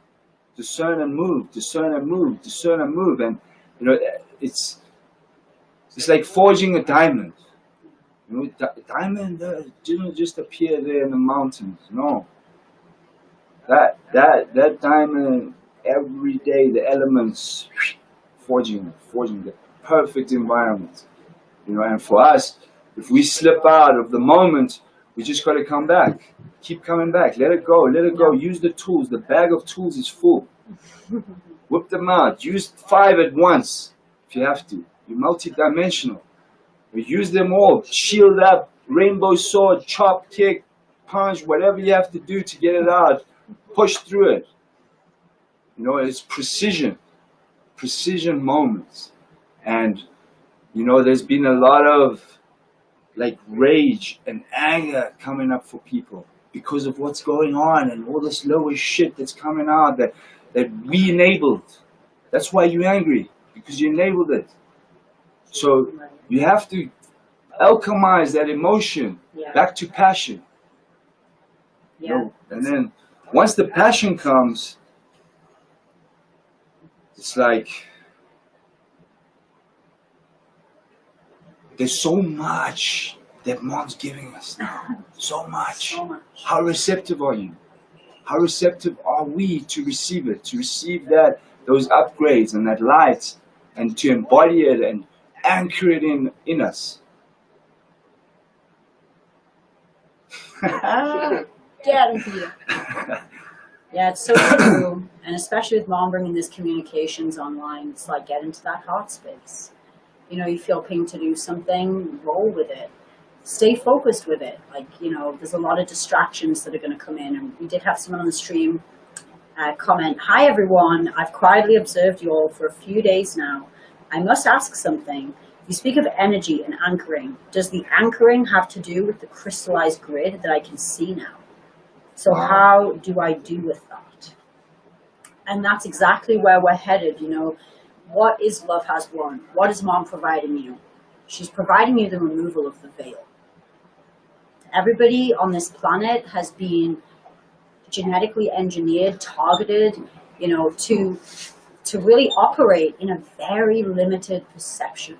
Speaker 5: discern and move, discern and move, discern and move, and you know, it's like forging a diamond. You know, diamond didn't just appear there in the mountains. No. That diamond, every day the elements forging the perfect environment. You know, and for us, if we slip out of the moment, we just got to come back. Keep coming back. Let it go. Let it go. Use the tools. The bag of tools is full. Whip them out. Use 5 at once if you have to. You're multi-dimensional. Use them all. Shield up, rainbow sword, chop, kick, punch, whatever you have to do to get it out. Push through it. You know, it's precision moments. And, you know, there's been a lot of, like, rage and anger coming up for people because of what's going on and all this lower shit that's coming out that we enabled. That's why you're angry, because you enabled it. So you have to alchemize that emotion back to passion. You know? And then once the passion comes, it's like there's so much that mom's giving us now. So much. How receptive are you? How receptive are we to receive it? To receive those upgrades and that light, and to embody it and anchor it in us.
Speaker 8: Get out of here. Yeah, it's so true. And especially with mom bringing this communications online, it's like get into that heart space. You know, you feel pinged to do something, roll with it. stay focused with it. Like, you know, there's a lot of distractions that are going to come in, and we did have someone on the stream comment, "Hi everyone, I've quietly observed you all for a few days now. I must ask something. You speak of energy and anchoring. Does the anchoring have to do with the crystallized grid that I can see now? So how do I do with that?" And that's exactly where we're headed. You know, what is Love Has Won? What is Mom providing you? She's providing you the removal of the veil. Everybody on this planet has been genetically engineered, targeted, you know, to really operate in a very limited perception.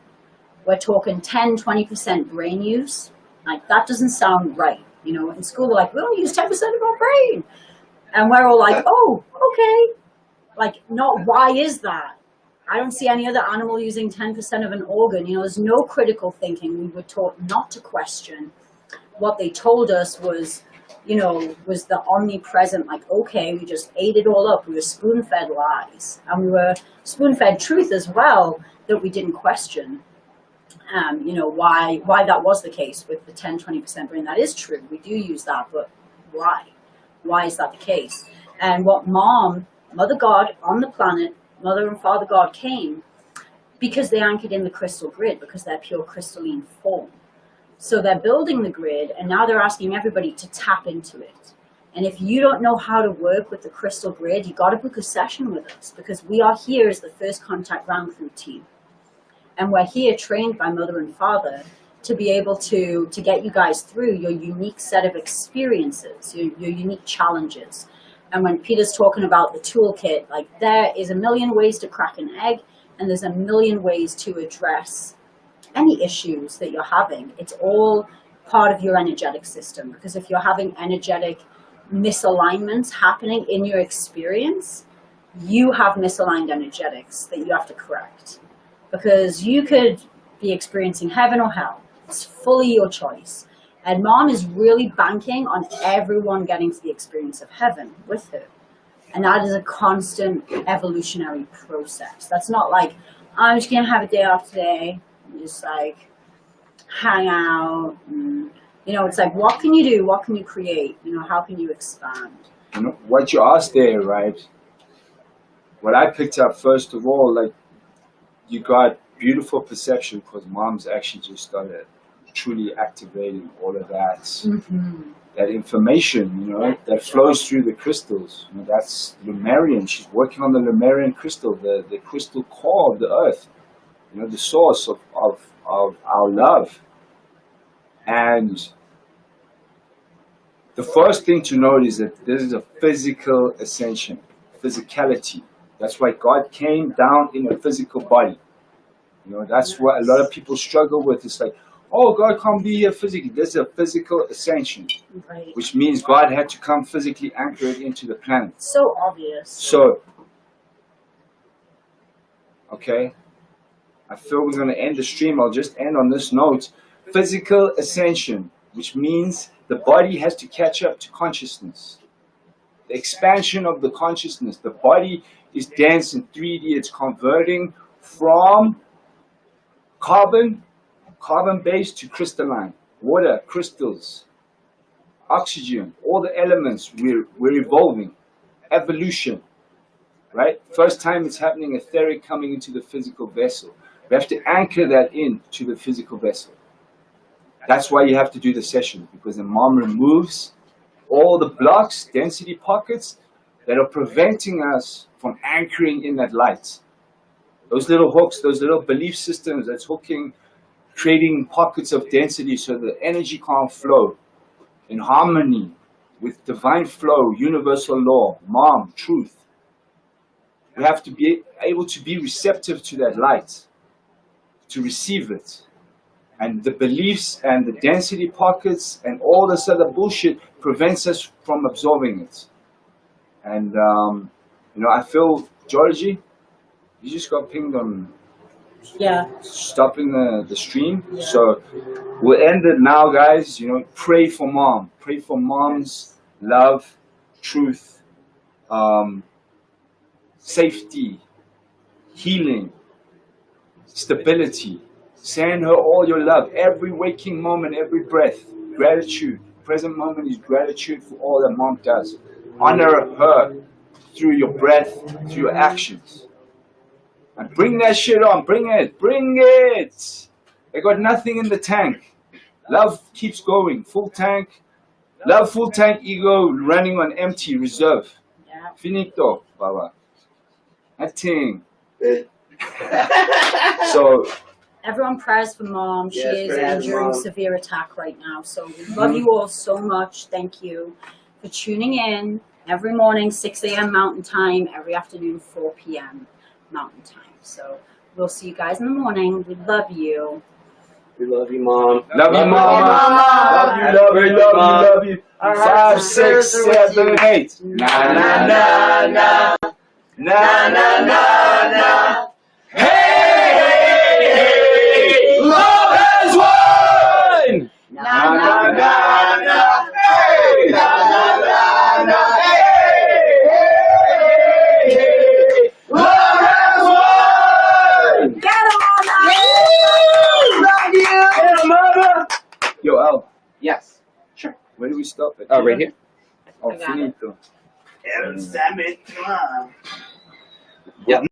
Speaker 8: We're talking 10, 20% brain use. Like, that doesn't sound right. You know, in school, we're like, we only use 10% of our brain. And we're all like, oh, okay. Like, not, why is that? I don't see any other animal using 10% of an organ. You know, there's no critical thinking. We were taught not to question. What they told us was, you know, was the omnipresent, like, okay, we just ate it all up. We were spoon-fed lies. And we were spoon-fed truth as well that we didn't question. You know, why that was the case with the 10, 20% brain. That is true. We do use that, but why? Why is that the case? And what Mother God on the planet, Mother and Father God came because they anchored in the crystal grid, because they're pure crystalline form. So they're building the grid, and now they're asking everybody to tap into it. And if you don't know how to work with the crystal grid, you got to book a session with us, because we are here as the First Contact Ground Crew team. And we're here trained by Mother and Father to be able to get you guys through your unique set of experiences, your unique challenges. And when Peter's talking about the toolkit, like, there is a million ways to crack an egg, and there's a million ways to address any issues that you're having. It's all part of your energetic system, because if you're having energetic misalignments happening in your experience, you have misaligned energetics that you have to correct. Because you could be experiencing heaven or hell. It's fully your choice. And Mom is really banking on everyone getting to the experience of heaven with her. And that is a constant evolutionary process. That's not like, I'm just going to have a day off today and just like hang out. And, you know, it's like, what can you do? What can you create? You know, how can you expand?
Speaker 5: You know, what you asked there, right? What I picked up first of all, like, you got beautiful perception because Mom's actually just started truly activating all of that, that information, you know, that flows through the crystals. You know, that's Lemurian. She's working on the Lemurian crystal, the crystal core of the earth, you know, the source of our love. And the first thing to note is that this is a physical ascension, physicality. That's why God came down in a physical body. You know, that's what a lot of people struggle with. It's like, oh, God can't be here physically. There's a physical ascension,
Speaker 8: Right.
Speaker 5: which means God had to come physically anchored into the planet.
Speaker 8: So obvious.
Speaker 5: So, okay, I feel we're going to end the stream. I'll just end on this note. Physical ascension, which means the body has to catch up to consciousness. The expansion of the consciousness. The body is dense in 3D. It's converting from carbon-based to crystalline. Water, crystals, oxygen, all the elements, we're evolving. Evolution, right? First time it's happening, etheric coming into the physical vessel. We have to anchor that in to the physical vessel. That's why you have to do the session, because the Mom removes all the blocks, density pockets that are preventing us from anchoring in that light. Those little hooks, those little belief systems that's hooking, creating pockets of density so the energy can't flow in harmony with divine flow, universal law, Mom, truth. We have to be able to be receptive to that light, to receive it. And the beliefs and the density pockets and all this other bullshit prevents us from absorbing it. And, you know, I feel, Georgie, you just got pinged on stopping the stream.
Speaker 8: Yeah.
Speaker 5: So we'll end it now, guys. You know, pray for Mom. Pray for Mom's love, truth, safety, healing, stability, Send her all your love, every waking moment, every breath. Gratitude. Present moment is gratitude for all that mom does. Honor her through your breath, through your actions. And bring that shit on. Bring it. Bring it. I got nothing in the tank. Love keeps going. Full tank. Love, full tank, ego running on empty reserve.
Speaker 8: Yeah.
Speaker 5: Finito, Baba. Nothing. So,
Speaker 8: Everyone prays for mom. She
Speaker 3: Yes,
Speaker 8: is
Speaker 3: prayers for
Speaker 8: enduring
Speaker 3: Mom.
Speaker 8: severe attack right now. So we love you all so much. Thank you for tuning in every morning, 6 a.m. Mountain Time, every afternoon, 4 p.m. Mountain Time. So we'll see you guys in the morning. We love you.
Speaker 3: We love you, Mom.
Speaker 5: love you, mama. Love you, love you, love you, love you. 5, 6, 7, 8. Na na na na. Na na na na. Hey, hey, hey. Love has won. Na na na na. Hey. Na na na na. Hey, hey, hey. Love has won.
Speaker 8: Get him on that!
Speaker 5: Love you. Hey, mama. Yo, Al,
Speaker 7: Yes.
Speaker 5: where do we stop at?
Speaker 3: Oh, right here.
Speaker 5: Oh,
Speaker 8: I got it.
Speaker 5: finito.
Speaker 3: Yep.